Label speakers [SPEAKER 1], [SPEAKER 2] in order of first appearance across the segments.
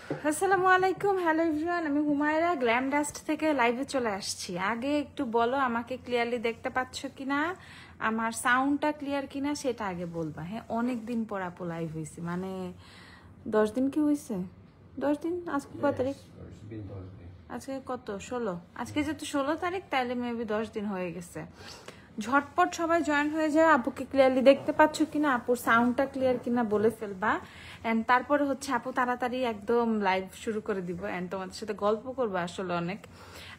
[SPEAKER 1] আসসালামু আলাইকুম, hello everyone. আমি হুমায়রা গ্ল্যাম ডাস্ট থেকে লাইভে চলে আসছি। আগে একটু বলো আমাকে ক্লিয়ারলি দেখতে পাচ্ছ কিনা, আমার সাউন্ডটা ক্লিয়ার কিনা সেটা আগে বলবা। হ্যাঁ, অনেক দিন পর আপু লাইভ হয়েছি, মানে 10 দিন কি হয়েছে? 10 দিন? আজকে কত তারিখ? আজকে কত? 16। আজকে যেহেতু 16 তারিখ, তাইলে মেবি 10 দিন হয়ে গেছে। ঝটপট সবাই জয়েন হয়ে যায়। আপুকে ক্লিয়ারলি দেখতে পাচ্ছ কিনা, আপুর সাউন্ডটা ক্লিয়ার কিনা বলে ফেলবা। এন্ড তারপরে হচ্ছে আপু তাড়াতাড়ি একদম লাইভ শুরু করে দিব। এন্ড তোমাদের সাথে গল্প করবো আসলে অনেক।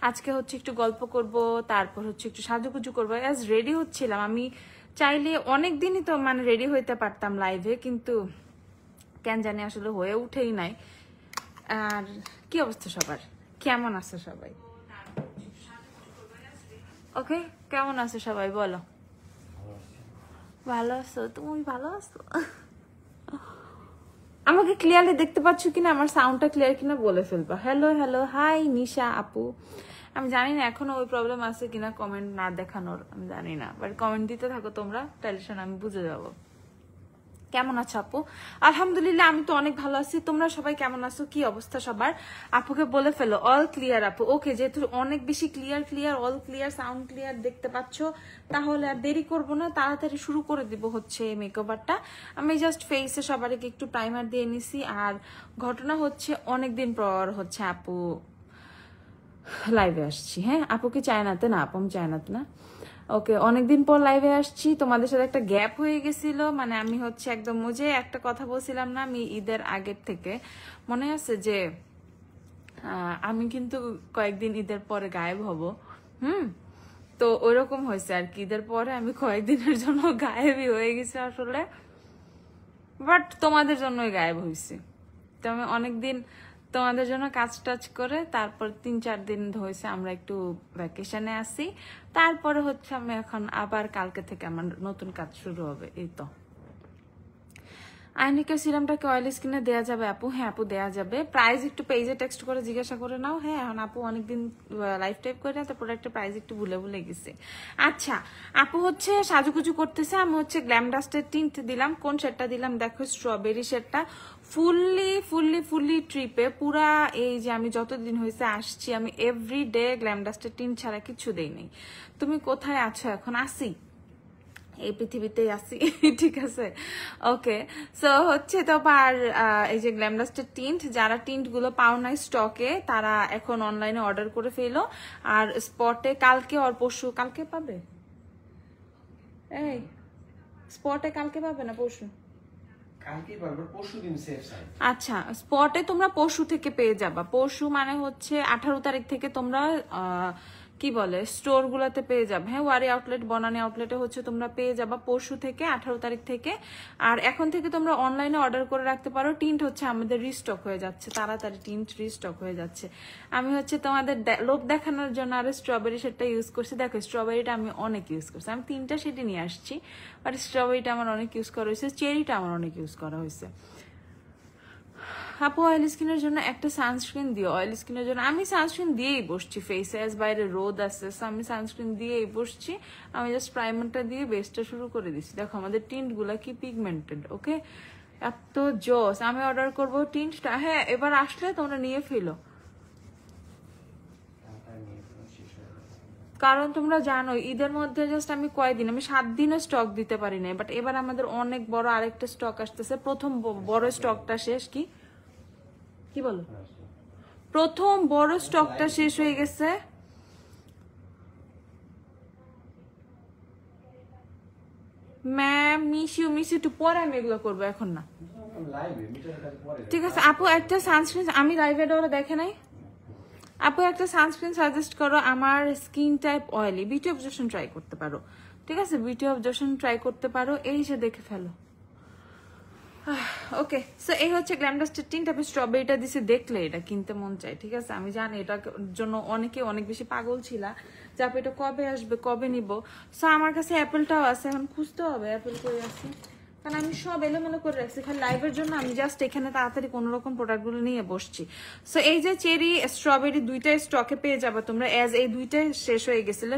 [SPEAKER 1] আজকে হচ্ছে একটু গল্প করব, তারপর হচ্ছে একটু সাজুগুজু করবো। অ্যাজ রেডি হচ্ছিলাম, আমি চাইলে অনেক দিনই তো মানে রেডি হইতে পারতাম লাইভে, কিন্তু কেন জানি আসলে হয়ে উঠেই নাই। আর কি অবস্থা সবার, কেমন আছে সবাই? ওকে, কেমন আছে সবাই বলো? ভালো আছো? তুমি ভালো আছো? আমাকে ক্লিয়ারলি দেখতে পাচ্ছ কিনা, আমার সাউন্ডটা ক্লিয়ার কিনা বলে ফেলবা। হ্যালো হ্যালো, হাই নিশা আপু। আমি জানি না এখনো ওই প্রবলেম আছে কিনা কমেন্ট না দেখানোর, আমি জানি না, বাট কমেন্ট দিতে থাকো তোমরা, টেনশন আমি বুঝে যাবো। কেমন আছো আপু? আলহামদুলিল্লাহ, আমি তো অনেক ভালো আছি। তোমরা সবাই কেমন আছো, কি অবস্থা সবার? আপুকে বলে ফেলো অল ক্লিয়ার আপু। ওকে, যেহেতু অনেক বেশি clear clear, all clear, sound clear দেখতে পাচ্ছ, তাহলে আর দেরি করবো না, তাড়াতাড়ি শুরু করে দিব হচ্ছে মেকওভারটা। আমি জাস্ট ফেসে সবারকে একটু প্রাইমার দিয়ে নিছি। আর ঘটনা হচ্ছে অনেকদিন পর হচ্ছে আপু লাইভে আসছি। হ্যাঁ, আপু কি চায়নাতে? না আপু, আমি চায়নাতে না। ওকে, অনেকদিন পর লাইভে আসছি। তোমাদের সাথে একটা গ্যাপ হয়ে গেছিল, মানে আমি হচ্ছে একদম মুজে একটা কথা বলছিলাম না আমি ঈদের আগের থেকে, মনে আছে যে আমি কিন্তু কয়েকদিন ঈদের পরে গায়েব হব। হুম, তো ওইরকম হয়েছে আর কি। ঈদের পরে আমি কয়েকদিনের জন্য গায়েবই হয়ে গেছি আসলে, বাট তোমাদের জন্যই গায়েব হয়েছি। তো আমি অনেকদিন তোমাদের জন্য কাজ টাজ করে তারপর 3-4 দিন হয়েছে আমরা একটু ভ্যাকেশনে আসি। তারপরে হচ্ছে আমি এখন আবার কালকে থেকে আমার নতুন কাজ শুরু হবে। এই তো। আইনিকের সিরামটাকে অয়েল স্কিনে দেওয়া যাবে আপু? হ্যাঁ আপু, দেওয়া যাবে। প্রাইস একটু পেজে টেক্সট করে জিজ্ঞাসা করে নাও। হ্যাঁ, এখন আপু অনেকদিন লাইফ টাইপ করে না, তো প্রোডাক্টের প্রাইস একটু ভুলে ভুলে গেছে। আচ্ছা, আপু হচ্ছে সাজুগুজু করতেছে। আমি হচ্ছে গ্ল্যাম ডাস্টের টিন্ট দিলাম। কোন শেডটা দিলাম দেখো, স্ট্রবেরি শেডটা। ফুললি ফুললি ফুললি ট্রিপে পুরা, এই যে আমি যতদিন হয়েছে আসছি, আমি এভরিডে গ্ল্যাম ডাস্টের টিন্ট ছাড়া কিছু দেইনি। তুমি কোথায় আছো এখন? আসি, এই পৃথিবীতেই আছি। ঠিক আছে, ওকে। সো হচ্ছে তো আর এই যে গ্ল্যামডাস্টের টিন্ট, যারা টিন্ট গুলো পাও নাই স্টকে, তারা এখন অনলাইনে অর্ডার করে ফেলো। আর স্পটে কালকে আর পরশু, কালকে পাবে। এই স্পটে কালকে পাবে না পরশু? আচ্ছা, স্পটে তোমরা পরশু থেকে পেয়ে যাবা। পরশু মানে হচ্ছে 18 তারিখ থেকে তোমরা কি বলে স্টোর গুলাতে পেয়ে যাবে। হ্যাঁ, ওয়ারি আউটলেট, বনানী আউটলেটে হচ্ছে তোমরা পেয়ে যাবা পরশু থেকে, 18 তারিখ থেকে। আর এখন থেকে তোমরা অনলাইনে অর্ডার করে রাখতে পারো। টিন্ট হচ্ছে আমাদের রিস্টক হয়ে যাচ্ছে, তাড়াতাড়ি টিন্ট রিস্টক হয়ে যাচ্ছে। আমি হচ্ছে তোমাদের লোভ দেখানোর জন্য আরো স্ট্রবেরি শেডটা ইউজ করছি। দেখো, স্ট্রবেরিটা আমি অনেক ইউজ করছি, আমি 3টা শেডই নিয়ে আসছি, বাট স্ট্রবেরিটা আমার অনেক ইউজ করা হয়েছে, চেরিটা আমার অনেক ইউজ করা হয়েছে। আপু অয়েল স্কিনের জন্য একটা সানস্ক্রিন দিও। অয়েল স্কিনের জন্য আমি সানস্ক্রিন দিয়েই বসছি, ফেসে আজ বাইরে রোদ আছে, আমি সানস্ক্রিন দিয়েই বসছি। আমি জাস্ট প্রাইমারটা দিয়ে বেসটা শুরু করে দিচ্ছি। দেখো আমাদের টিন্ট গুলা কি পিগমেন্টেড। ওকে, এত জোস। আমি অর্ডার করবো টিন্টটা। হ্যাঁ, এবার আসলে তোমরা নিয়ে ফেলো, কারণ তোমরা জানো ঈদের মধ্যে জাস্ট আমি কয়দিন, আমি 7 দিনও স্টক দিতে পারি না। বাট এবার আমাদের অনেক বড় আরেকটা স্টক আসতেছে। প্রথম বড় স্টকটা শেষ। কি কি বলো? প্রথম বড় স্টকটা শেষ হয়ে গেছে। ম্যাম মিস একটু পরে, আমি এগুলো করবো এখন না। ঠিক আছে আপু, একটা সানস্ক্রিন, আমি লাইভে ওরা দেখে নাই। আপু একটা সানস্ক্রিন সাজেস্ট করো, আমার skin type oily. Beauty of Joseon try করতে পারো। ঠিক আছে, বিউটি অফ জোশন ট্রাই করতে পারো। এই যে দেখে ফেলো। ওকে, সো এই হচ্ছে গ্ল্যামডাস্টের টিন্ট। আমি স্ট্রবেরিটা দিছি, দেখলে এটা কিনতে মন চাই। ঠিক আছে, আমি জানি এটার জন্য অনেকে অনেক বেশি পাগল ছিলা যে এটা কবে আসবে, কবে নিব। সো আমার কাছে অ্যাপেলটাও আছে, এখন খুঁজতে হবে অ্যাপেল করে আছে। কারণ আমি সব এলোমেলো করে রাখছি খালি লাইভের জন্য, আমি জাস্ট এখানে তাড়াতাড়ি কোনো রকম প্রোডাক্টগুলো নিয়ে বসছি। সো এই যে চেরি স্ট্রবেরি দুইটাই স্টকে পেয়ে যাবে তোমরা, এজ এই দুইটাই শেষ হয়ে গেছিল।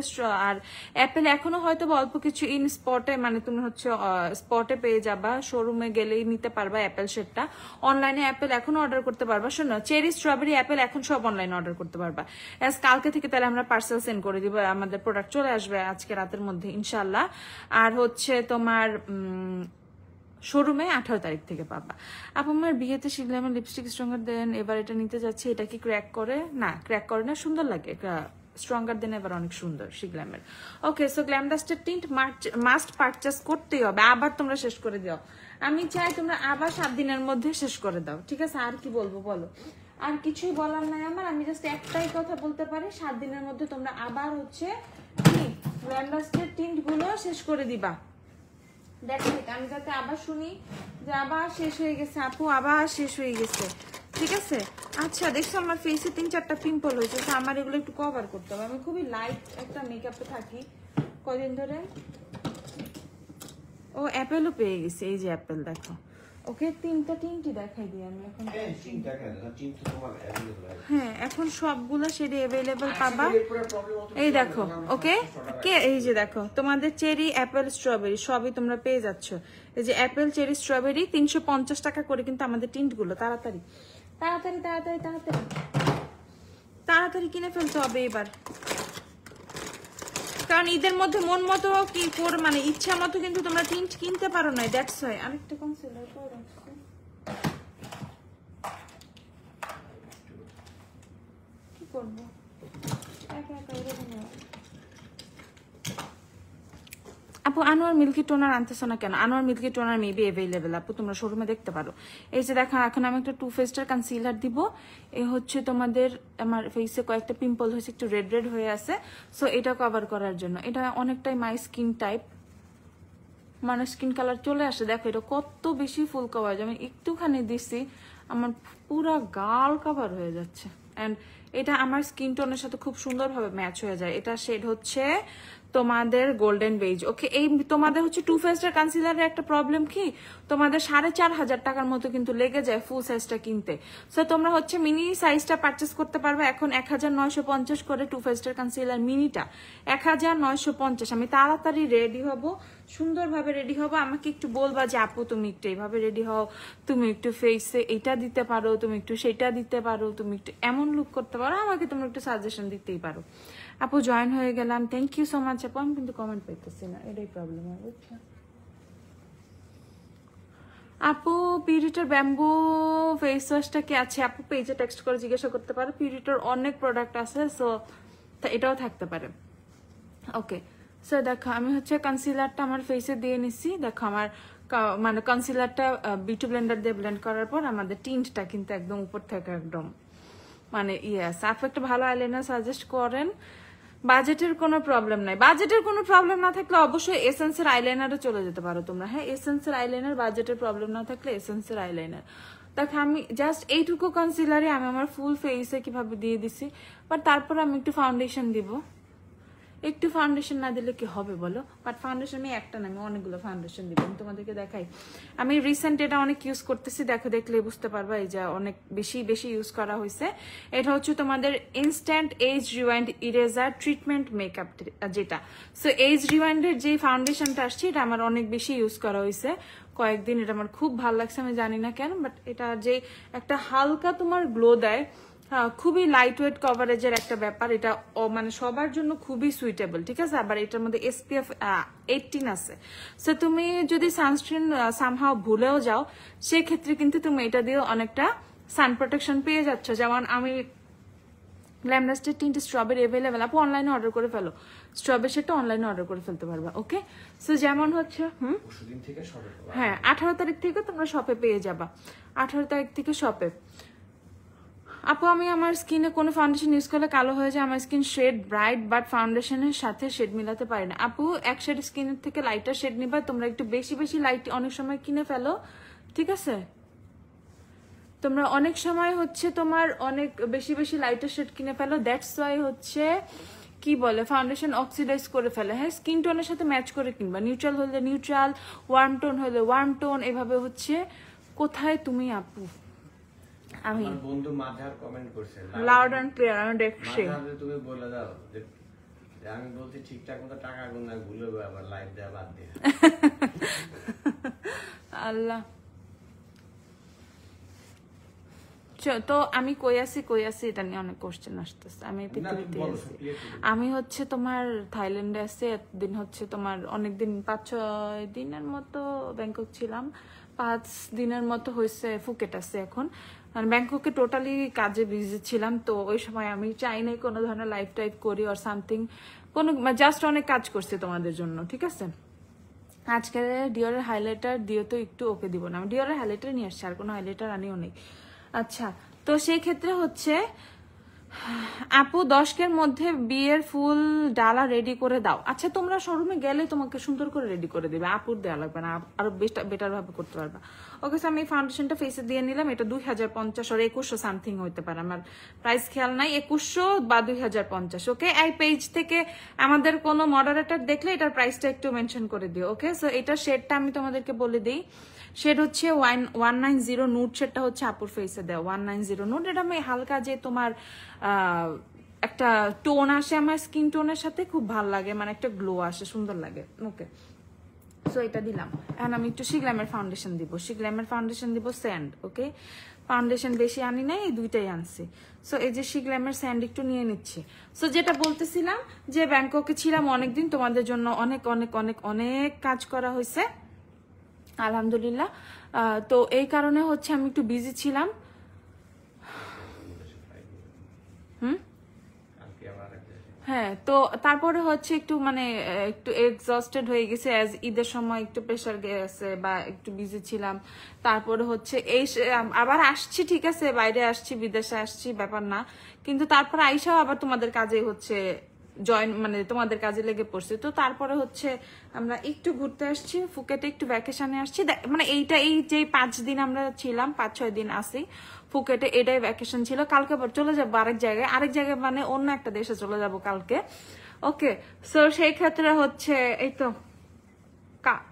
[SPEAKER 1] আর অ্যাপেল এখনো হয়তো অল্প কিছু ইন স্পটে, মানে তুমি হচ্ছে স্পটে পেয়ে যাবা, শোরুমে গেলেই নিতে পারবা অ্যাপেল শেডটা। অনলাইনে অ্যাপেল এখনো অর্ডার করতে পারবা। শোনো, চেরি স্ট্রবেরি অ্যাপেল এখন সব অনলাইনে অর্ডার করতে পারবা। এজ কালকে থেকে তাহলে আমরা পার্সেল সেন্ড করে দিব, আমাদের প্রোডাক্ট চলে আসবে আজকে রাতের মধ্যে ইনশাল্লাহ। আর হচ্ছে তোমার শোরুমে 18 তারিখ থেকে পাবা। আপু আমার বিয়েতে শিখলাম লিপস্টিক স্ট্রঙ্গার দেন, এবার এটা নিতে যাচ্ছি, এটা কি ক্র্যাক করে? না, ক্র্যাক করে না, সুন্দর লাগে। স্ট্রঙ্গার দেন এবার অনেক সুন্দর শিখলামের। ওকে, সো গ্ল্যাম ডাস্টের টিন্ট মাস্ট পারচেস করতেই হবে। আবার তোমরা শেষ করে দাও, আমি চাই তোমরা আবার 7 দিনের মধ্যে শেষ করে দাও, ঠিক আছে? আর কি বলবো বলো, আর কিছুই বলার নাই আমার। আমি জাস্ট একটাই কথা বলতে পারি, 7 দিনের মধ্যে তোমরা আবার হচ্ছে কি গ্ল্যাম ডাস্টের টিন্ট গুলো শেষ করে দিবা। দেখো আমি যাতে আবার শুনি যে আবার শেষ হয়ে গেছে আপু, আবার শেষ হয়ে গেছে, ঠিক আছে? আচ্ছা, দেখছো আমার ফেসে 3-4টা পিম্পল হয়েছে, আমার এগুলো একটু কভার করতে হবে। আমি খুবই লাইট একটা মেকআপে থাকি কদিন ধরে। ও অ্যাপেলও পেয়ে গেছে, এই যে অ্যাপেল দেখো। ওকে, তিনটি দেখাই দিই আমি এখন। হ্যাঁ, এখন সবগুলো শেডে অ্যাভেলেবল পাবা। এই দেখো, ওকে কে, এই যে দেখো তোমাদের চেরি অ্যাপেল স্ট্রবেরি সবই তোমরা পেয়ে যাচ্ছ। এই যে অ্যাপেল চেরি স্ট্রবেরি 350 টাকা করে কিন্তু আমাদের টিন্ট গুলো। তাড়াতাড়ি তাড়াতাড়ি তাড়াতাড়ি তাড়াতাড়ি তাড়াতাড়ি কিনে ফেলতে হবে এবার, কারণ ঈদের মধ্যে মন মতো কি করে, মানে ইচ্ছা মতো কিন্তু তোমরা টিন্ট কিনতে পারো না। দ্যাটস ওয়াই আরেকটা কনসিলার করে কি করবো, একা একা এরকম। আপু আনোয়ার মিল্কি টোনার আনতেছো না কেন? আনোয়ার মিল্কি টোনার মেবি অ্যাভেলেবেল আপু, তোমরা শোরুমে দেখতে পারো। এই যে দেখো, এখন আমি একটা 2 ফেস্টার কনসিলার দিব। এ হচ্ছে তোমাদের আমার ফেসে কয়েকটা পিম্পল হয়েছে, একটু রেড রেড হয়ে আছে, সো এটা কভার করার জন্য। এটা অনেকটাই মাই স্কিন টাইপ, মানে স্কিন কালার চলে আসে। দেখো এটা কত বেশি ফুল কভার, আমি একটুখানি দিছি আমার পুরা গাল কভার হয়ে যাচ্ছে। অ্যান্ড এটা আমার স্কিন টোনের সাথে খুব সুন্দরভাবে ম্যাচ হয়ে যায়। এটা শেড হচ্ছে তোমাদের গোল্ডেন বেজ। ওকে, এই তোমাদের হচ্ছে 2 ফেস্টার কনসিলারের একটা প্রবলেম কি, তোমাদের 4500 টাকার মতো কিন্তু লেগে যায় ফুল সাইজটা কিনতে। সো তোমরা হচ্ছে মিনি সাইজটা পারচেস করতে পারবে এখন 1950 করে। 2 ফেস্টার কনসিলার মিনিটা 1950। আমি তাড়াতাড়ি রেডি হব, সুন্দরভাবে রেডি হবো। আমাকে একটু বলবা যে আপু তুমি একটু এইভাবে রেডি হও, তুমি একটু ফেসে এটা দিতে পারো, তুমি একটু সেটা দিতে পারো, তুমি একটু এমন লুক করতে পারো, আমাকে তোমরা একটু সাজেশন দিতেই পারো। আপু জয়েন হয়ে গেলাম, থ্যাংক ইউ সো মাচ আপু। আমি কিন্তু কমেন্ট পাইতেছি না, এটাই প্রবলেম হয় বুঝছো। আপু পিউরিটার ব্যাম্বু ফেস ওয়াশটা কি আছে? আপু পেজে টেক্সট করে জিজ্ঞাসা করতে পারো, পিউরিটার অনেক প্রোডাক্ট আছে, সো এটাও থাকতে পারে। ওকে, সো দেখো আমি হচ্ছে কনসিলারটা আমার ফেসে দিয়ে নিছি। দেখো আমার মানে কনসিলারটা বিউটি ব্লেন্ডার দিয়ে ব্লেন্ড করার পর আমাদের টিন্টটা কিন্তু একদম উপর থেকে একদম মানে ইয়েস। আপু একটা ভালো আইলাইনার সাজেস্ট করেন। বাজেটের কোনো প্রবলেম নাই, বাজেটের কোনো প্রবলেম না থাকলে অবশ্যই এসেন্সের আইলাইনারে চলে যেতে পারো তোমরা। হ্যাঁ, এসেন্সের আইলাইনার, বাজেটের প্রবলেম না থাকলে এসেন্সের আইলাইনার। দেখো আমি জাস্ট এইটুকু কনসিলারে আমি আমার ফুল ফেসে কিভাবে দিয়ে দিছি, বাট তারপর আমি একটু ফাউন্ডেশন দিব। একটু ফাউন্ডেশন না দিলে কি হবে বলো? বাট ফাউন্ডেশন আমি একটা না, আমি অনেকগুলো ফাউন্ডেশন দিব, আমি তোমাদেরকে দেখাই। আমি রিসেন্ট এটা অনেক ইউজ করতেছি, দেখো দেখলে বুঝতে পারবা, এই যে অনেক বেশি ইউজ করা হয়েছে। এটা হচ্ছে তোমাদের instant age rewind eraser treatment makeup যেটা। সো এজ রিওয়াইন্ডের যে ফাউন্ডেশনটা আসছে এটা আমার অনেক বেশি ইউজ করা হয়েছে কয়েকদিন, এটা আমার খুব ভালো লাগছে, আমি জানি না কেন, বাট এটা যে একটা হালকা তোমার গ্লো দেয়, খুবই লাইট ওয়েট কভারেজের একটা ব্যাপার, এটা মানে সবার জন্য খুবই সুইটেবল, ঠিক আছে? আবার এটার মধ্যে SPF 18 আছে। সো তুমি যদি সানস্ক্রিন সামহাও ভুলেও যাও, সেক্ষেত্রে কিন্তু তুমি এটা দিয়ে অনেকটা সান প্রোটেকশন পেয়ে যাচ্ছ। যেমন আমি গ্ল্যাম ডাস্টের টিন্ট স্ট্রবেরি অ্যাভেলেবেল, আপু অনলাইনে অর্ডার করে ফেলো, স্ট্রবেরি সেটা অনলাইনে অর্ডার করে ফেলতে পারবা। ওকে, সো যেমন হচ্ছে হ্যাঁ 18 তারিখ থেকে তোমরা শপে পেয়ে যাবা, 18 তারিখ থেকে শপে। আপু আমি আমার স্কিনে কোনো ফাউন্ডেশন ইউজ করলে কালো হয়ে যায়, আমার স্কিন শেড ব্রাইট, বাট ফাউন্ডেশনের সাথে শেড মিলাতে পারি না। আপু এক শেড স্কিনের থেকে লাইটার শেড নিবা, তোমরা একটু বেশি লাইট অনেক সময় কিনে ফেলো, ঠিক আছে? তোমরা অনেক সময় হচ্ছে তোমার অনেক বেশি লাইটার শেড কিনে ফেলো, দ্যাটস ওয়াই হচ্ছে কি বলে ফাউন্ডেশন অক্সিডাইজ করে ফেলে। হ্যাঁ, স্কিন টোনের সাথে ম্যাচ করে কিনবা, নিউট্রাল হলে নিউট্রাল, ওয়ার্ম টোন হলে ওয়ার্ম টোন, এভাবে হচ্ছে। কোথায় তুমি আপু? আমি
[SPEAKER 2] বন্ধু মাঝার কমেন্ট করছে
[SPEAKER 1] লাউড এন্ড ক্লিয়ার, আমি দেখছি।
[SPEAKER 2] মাঝারে তুমি বলে দাও যে আমি বলছি ঠিকঠাক মতো টাকা গুণ না, ভুলে আবার লাইভ দেওয়া বাদ দিয়ে।
[SPEAKER 1] আল্লাহ, তো আমি কই আছি এটা নিয়ে অনেক কোশ্চেন আসতেছে। আমি পৃথিবীতে আছি, আমি হচ্ছে তোমার থাইল্যান্ডে আছি এতদিন, হচ্ছে তোমার অনেকদিন 5-6 দিনের মতো ব্যাংকক ছিলাম, 5 দিনের মতো হয়েছে ফুকেট আছে এখন। ব্যাংককে টোটালি কাজে বিজি ছিলাম, তো ওই সময় আমি চাই নাই কোনো ধরনের লাইফ টাইপ করি অর সামথিং, কোনো জাস্ট অনেক কাজ করছি তোমাদের জন্য, ঠিক আছে। আজকে ডিওরের হাইলাইটার দিও তো একটু, ওকে দিব না, আমি ডিওরের হাইলাইটার নিয়ে আসছি, আর কোনো হাইলাইটার আনিও নেই। আচ্ছা, তো সেই ক্ষেত্রে হচ্ছে আপু 10 মধ্যে বিয়ের ফুল ডালা রেডি করে দাও। আচ্ছা, তোমরা শোরুমে গেলে তোমাকে সুন্দর করে রেডি করে দেবে, আপুর দেওয়া লাগবে না, আরো বেটার ভাবে করতে পারবা। ওকে, আমি ফাউন্ডেশনটা ফেসে দিয়ে নিলাম, এটা 2050 আর 2100 সামথিং হইতে পারে, আমার প্রাইস খেয়াল নাই, 2100 বা 2050। ওকে, এই পেজ থেকে আমাদের কোনো মডারেটর দেখলে এটার প্রাইসটা একটু মেনশন করে দিও। ওকে, সো এটা শেডটা আমি তোমাদেরকে বলে দিই, শেড হচ্ছে 190 নুট, শেডটা হচ্ছে আপুর ফেসে দেওয়া 190 নুট। এটা আমি হালকা যে তোমার একটা টোন আসে আমার স্কিন টোনের সাথে, খুব ভাল লাগে, মানে একটা গ্লো আসে, সুন্দর লাগে। ওকে, সো এটা দিলাম। এখন আমি একটু শিগ্ল্যামের ফাউন্ডেশন দিব, শিগ্ল্যামের ফাউন্ডেশন দিব স্যান্ড। ওকে, ফাউন্ডেশন বেশি আনি নাই, এই দুইটাই আনছি। সো এই যে শিগ্ল্যামের স্যান্ড একটু নিয়ে নিচ্ছি। সো যেটা বলতেছিলাম যে ব্যাংককে ছিলাম অনেকদিন, তোমাদের জন্য অনেক অনেক অনেক অনেক কাজ করা হয়েছে আলহামদুলিল্লাহ। তো এই কারণে হচ্ছে আমি একটু বিজি ছিলাম। হ্যাঁ, তো তারপরে হচ্ছে একটু মানে একটু এক্সস্টেড হয়ে গেছে, অ্যাজ ঈদের সময় একটু প্রেশার গেছে বা একটু বিজি ছিলাম। তারপরে হচ্ছে এই আবার আসছি, ঠিক আছে, বাইরে আসছি, বিদেশে আসছি, ব্যাপার না, কিন্তু তারপরে আইসাও আবার তোমাদের কাজে হচ্ছে জয়েন, মানে তোমাদের কাজে লেগে পড়ছে। তো তারপরে হচ্ছে আমরা একটু ঘুরতে আসছি ফুকেটে, একটু ভ্যাকেশনে আসছি, মানে এইটা এই যে 5 দিন আমরা ছিলাম, 5-6 দিন আসি ফুকেটে, এটাই ভ্যাকেশন ছিল। কালকে আবার চলে যাবো আরেক জায়গায়, মানে অন্য একটা দেশে চলে যাব কালকে। ওকে, সো সেই ক্ষেত্রে হচ্ছে এই তো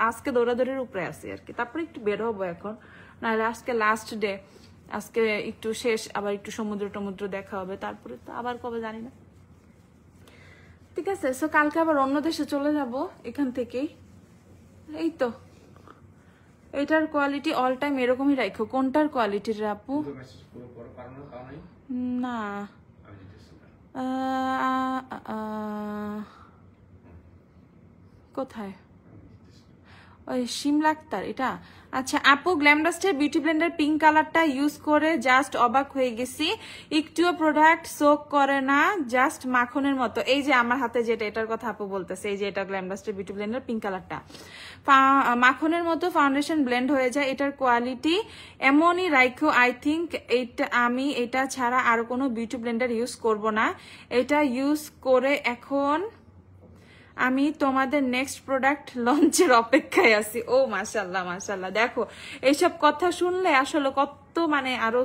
[SPEAKER 1] আজকে দৌড়াদৌড়ির উপরে আছি আর কি, তারপরে একটু বের হবো এখন, নাহলে আজকে লাস্ট ডে, আজকে একটু শেষ, আবার একটু সমুদ্র দেখা হবে, তারপরে তো আবার কবে জানি না। ঠিক আছে, সো কালকে আবার অন্য দেশে চলে যাব এখান থেকেই। এই তো এটার কোয়ালিটি অল টাইম এরকমই রাখো। কোনটার কোয়ালিটির আপু? না, কোথায় ওই শিমলা আক্তার এটা? আচ্ছা আপু, গ্ল্যামডাস্টের বিউটি ব্লেন্ডার পিঙ্ক কালারটা ইউজ করে জাস্ট অবাক হয়ে গেছি, একটুও প্রোডাক্ট সোক করে না, জাস্ট মাখনের মতো। এই যে আমার হাতে যেটা, এটার কথা আপু বলতেছে, এই যে এটা গ্ল্যামডাস্টের বিউটি ব্লেন্ডার পিঙ্ক কালারটা, মাখনের মতো ফাউন্ডেশন ব্লেন্ড হয়ে যায়। এটার কোয়ালিটি এমনই রাইখো, আই থিঙ্ক আমি এটা ছাড়া আর কোনো বিউটি ব্লেন্ডার ইউজ করব না, এটা ইউজ করে এখন আমি তোমাদের নেক্সট প্রোডাক্ট লঞ্চের অপেক্ষায় আছি। ও মাশাল্লাহ মাশাল্লাহ, দেখো এইসব কথা শুনলে আসলে কত মানে আরো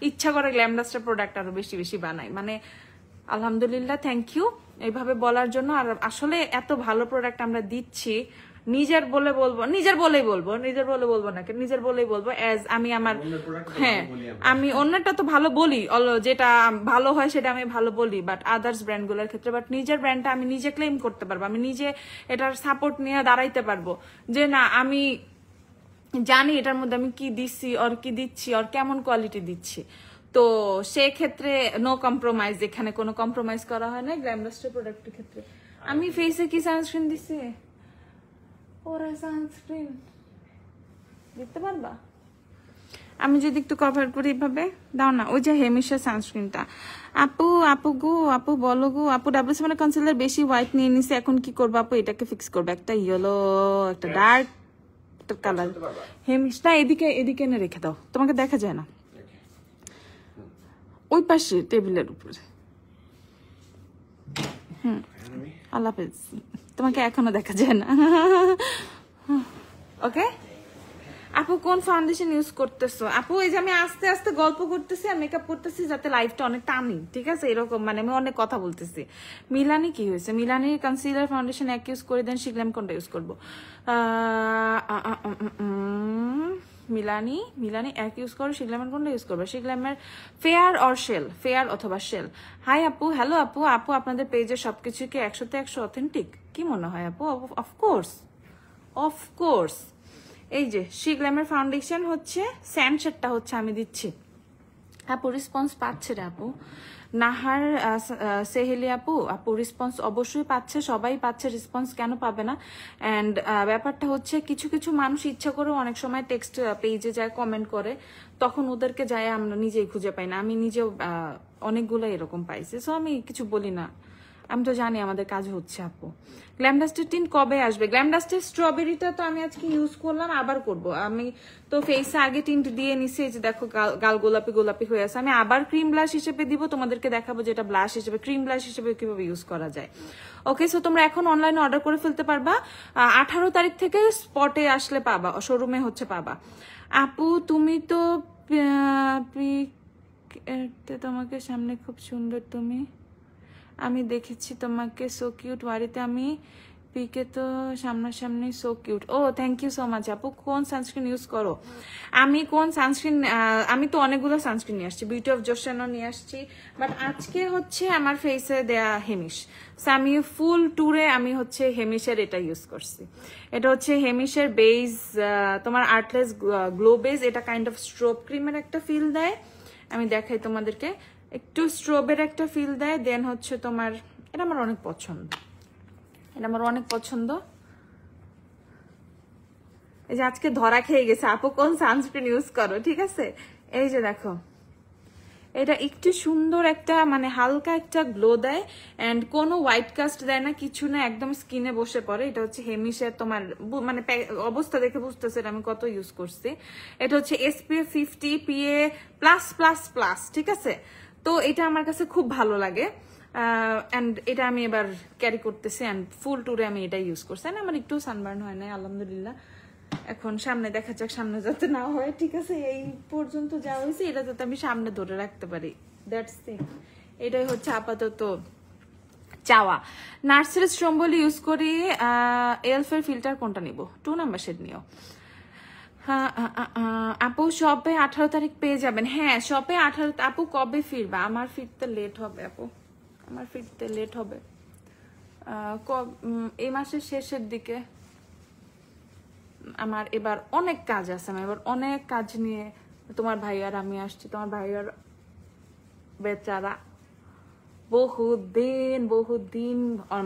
[SPEAKER 1] ইচ্ছা করে গ্ল্যামডাস্টার প্রোডাক্ট আরো বেশি বেশি বানাই। মানে আলহামদুলিল্লাহ, থ্যাংক ইউ এইভাবে বলার জন্য। আর আসলে এত ভালো প্রোডাক্ট আমরা দিচ্ছি, নিজের বলেই বলবো অ্যাজ আমি আমার, হ্যাঁ আমি অন্যটা তো ভালো বলি, যেটা ভালো হয় সেটা আমি ভালো বলি, বাট আদার্স ব্র্যান্ডগুলোর ক্ষেত্রে, বাট নিজের ব্র্যান্ডটা আমি নিজে ক্লেম করতে পারবো, আমি নিজে এটার সাপোর্ট নিয়ে দাঁড়াইতে পারবো, যে না আমি জানি এটার মধ্যে আমি কি দিচ্ছি আর কি দিচ্ছি আর কেমন কোয়ালিটি দিচ্ছি। তো সেক্ষেত্রে নো কম্প্রোমাইজ, এখানে কোনো কম্প্রোমাইজ করা হয় না গ্ল্যামডাস্টের প্রোডাক্টের ক্ষেত্রে। আমি ফেসে কি সানস্ক্রিন দিচ্ছি? ওরা সানস্ক্রিন দিতে পারবা? আমি যদি একটু কভার করি এভাবে, দাও না, ওই যে হেমিশা সানস্ক্রিনটা। আপু বলো গো আপু, ডাব্লিউসি কনসিলার বেশি হোয়াইট নিয়ে নিছে, এখন কি করবো আপু? এটাকে ফিক্স করবো, একটা ইয়েলো একটা ডার্ক কালার হেমিশটা, এদিকে এনে রেখে দাও, তোমাকে দেখা যায় না, ওই পাশে টেবিলের উপরে। আল্লাহ হাফেজ, তোমাকে এখনো দেখা যায় না। ওকে, আপু কোন ফাউন্ডেশন ইউজ করতেছো? আপু এই যে আমি আস্তে আস্তে গল্প করতেছি আর মেকআপ করতেছি যাতে লাইফটা অনেক টানি, ঠিক আছে? এরকম মানে আমি অনেক কথা বলতেছি। মিলানি কি হয়েছে? মিলানি কনসিলার ফাউন্ডেশন এক ইউজ করে দেন, শিখলাম কোনটা ইউজ করবো। মিলানি এক ইউজ করো, শিখলামের কোনটা ইউজ করবো? শিখলামের ফেয়ার অর শেল, ফেয়ার অথবা শেল। হাই আপু, হ্যালো আপু। আপু আপনাদের পেজে সবকিছু কি 100-তে 100 অথেন্টিক? কি মনে হয় আপু? Of course, of course. এই যে শিগ্ল্যামের ফাউন্ডেশন হচ্ছে স্যান্ড শেডটা হচ্ছে আমি দিচ্ছি। আপু রেসপন্স পাচ্ছে রে আপু। নাহার সেহেলি আপু, আপু রেসপন্স অবশ্যই পাচ্ছে, সবাই পাচ্ছে রেসপন্স, কেন পাবে না? অ্যান্ড ব্যাপারটা হচ্ছে কিছু কিছু মানুষ ইচ্ছা করে অনেক সময় টেক্সট পেজে যায়, কমেন্ট করে, তখন ওদেরকে যায় আমরা নিজেই খুঁজে পাই না। আমি নিজেও অনেকগুলো এরকম পাইছি, সো আমি কিছু বলি না, আমি তো জানি আমাদের কাজ হচ্ছে। আপু গ্ল্যামডাস্টের টিন কবে আসবে? গ্ল্যামডাস্টের স্ট্রবেরিটা তো আমি আজকে ইউজ করলাম, আবার করব। আমি তো ফেসে আগে টিন্ট দিয়ে নিছি, যে দেখো গাল গোলাপি গোলাপি হয়ে আছে। আমি আবার ক্রিম ব্লাশ হিসেবে দিব, তোমাদেরকে দেখাবো যেটা ব্লাশ হিসেবে, ক্রিম ব্লাশ হিসেবে কিভাবে ইউজ করা যায়। ওকে, সো তোমরা এখন অনলাইনে অর্ডার করে ফেলতে পারবা। 18 তারিখ থেকে স্পটে আসলে পাবা, শোরুমে হচ্ছে পাবা। আপু তুমি তো তোমাকে সামনে খুব সুন্দর তুমি, আমি দেখেছি তোমাকে, সো কিউট। বাড়িতে আমি পিকে তো সামনাসামনি, সো কিউট। ও থ্যাংক ইউ সো মাচ আপু। কোন সানস্ক্রিন ইউজ করো? আমি কোন সানস্ক্রিন, আমি তো অনেকগুলো সানস্ক্রিন নিয়ে আসছি, বিউটি অফ জোশানও নিয়ে আসছি, বাট আজকে হচ্ছে আমার ফেসে দেয়া হেমিশ। সো আমি ফুল ট্যুরে আমি হচ্ছে হেমিশের এটা ইউজ করছি। এটা হচ্ছে হেমিশের বেজ, তোমার আর্টলেস গ্লো বেজ। এটা কাইন্ড অফ স্ট্রোব ক্রিমের একটা ফিল দেয়, আমি দেখাই তোমাদেরকে, একটু স্ট্রবের একটা ফিল দেয়। দেন হচ্ছে তোমার, এটা আমার অনেক পছন্দ, এটা আমার অনেক পছন্দ। এই যে আজকে ধরা খেয়ে গেছে আপু কোন সানস্ক্রিন ইউজ করো, ঠিক আছে? এই যে দেখো, এটা একটু সুন্দর একটা মানে হালকা একটা গ্লো দেয়, অ্যান্ড কোনো হোয়াইট কাস্ট দেয় না, কিছু না, একদম স্কিনে বসে পড়ে। এটা হচ্ছে হেমিশের, তোমার মানে অবস্থা দেখে বুঝতেছে আমি কত ইউজ করছি। এটা হচ্ছে SPF 50 PA+++, ঠিক আছে? তো এটা আমার কাছে খুব ভালো লাগে, অ্যান্ড এটা আমি এবার ক্যারি করতেছি, অ্যান্ড ফুল ট্যুরে আমি এটা ইউজ করছি। আমার একটু সানবার্ন হয় না আলহামদুলিল্লাহ। এখন সামনে দেখা যাক, সামনে যাতে না হয়, ঠিক আছে? এই পর্যন্ত যা হয়েছে এটা যাতে আমি সামনে ধরে রাখতে পারি, দ্যাটস ইট। এটাই হচ্ছে আপাতত চাওয়া। নার্সারি স্ট্রম্বল ইউজ করি। এলফের ফিল্টার কোনটা নিব? 2 নাম্বার শেড নিও। আপু শপে 18 তারিখ পেয়ে যাবেন। হ্যাঁ শপে 18। আপু কবে ফিরবা? আমার ফিরতে লেট হবে আপু, আমার ফিরতে লেট হবে এই মাসের শেষের দিকে। আমার এবার অনেক কাজ আছে, আমি এবার অনেক কাজ নিয়ে তোমার ভাই আর আমি আসছি। তোমার ভাই আর বেচারা বহুদিন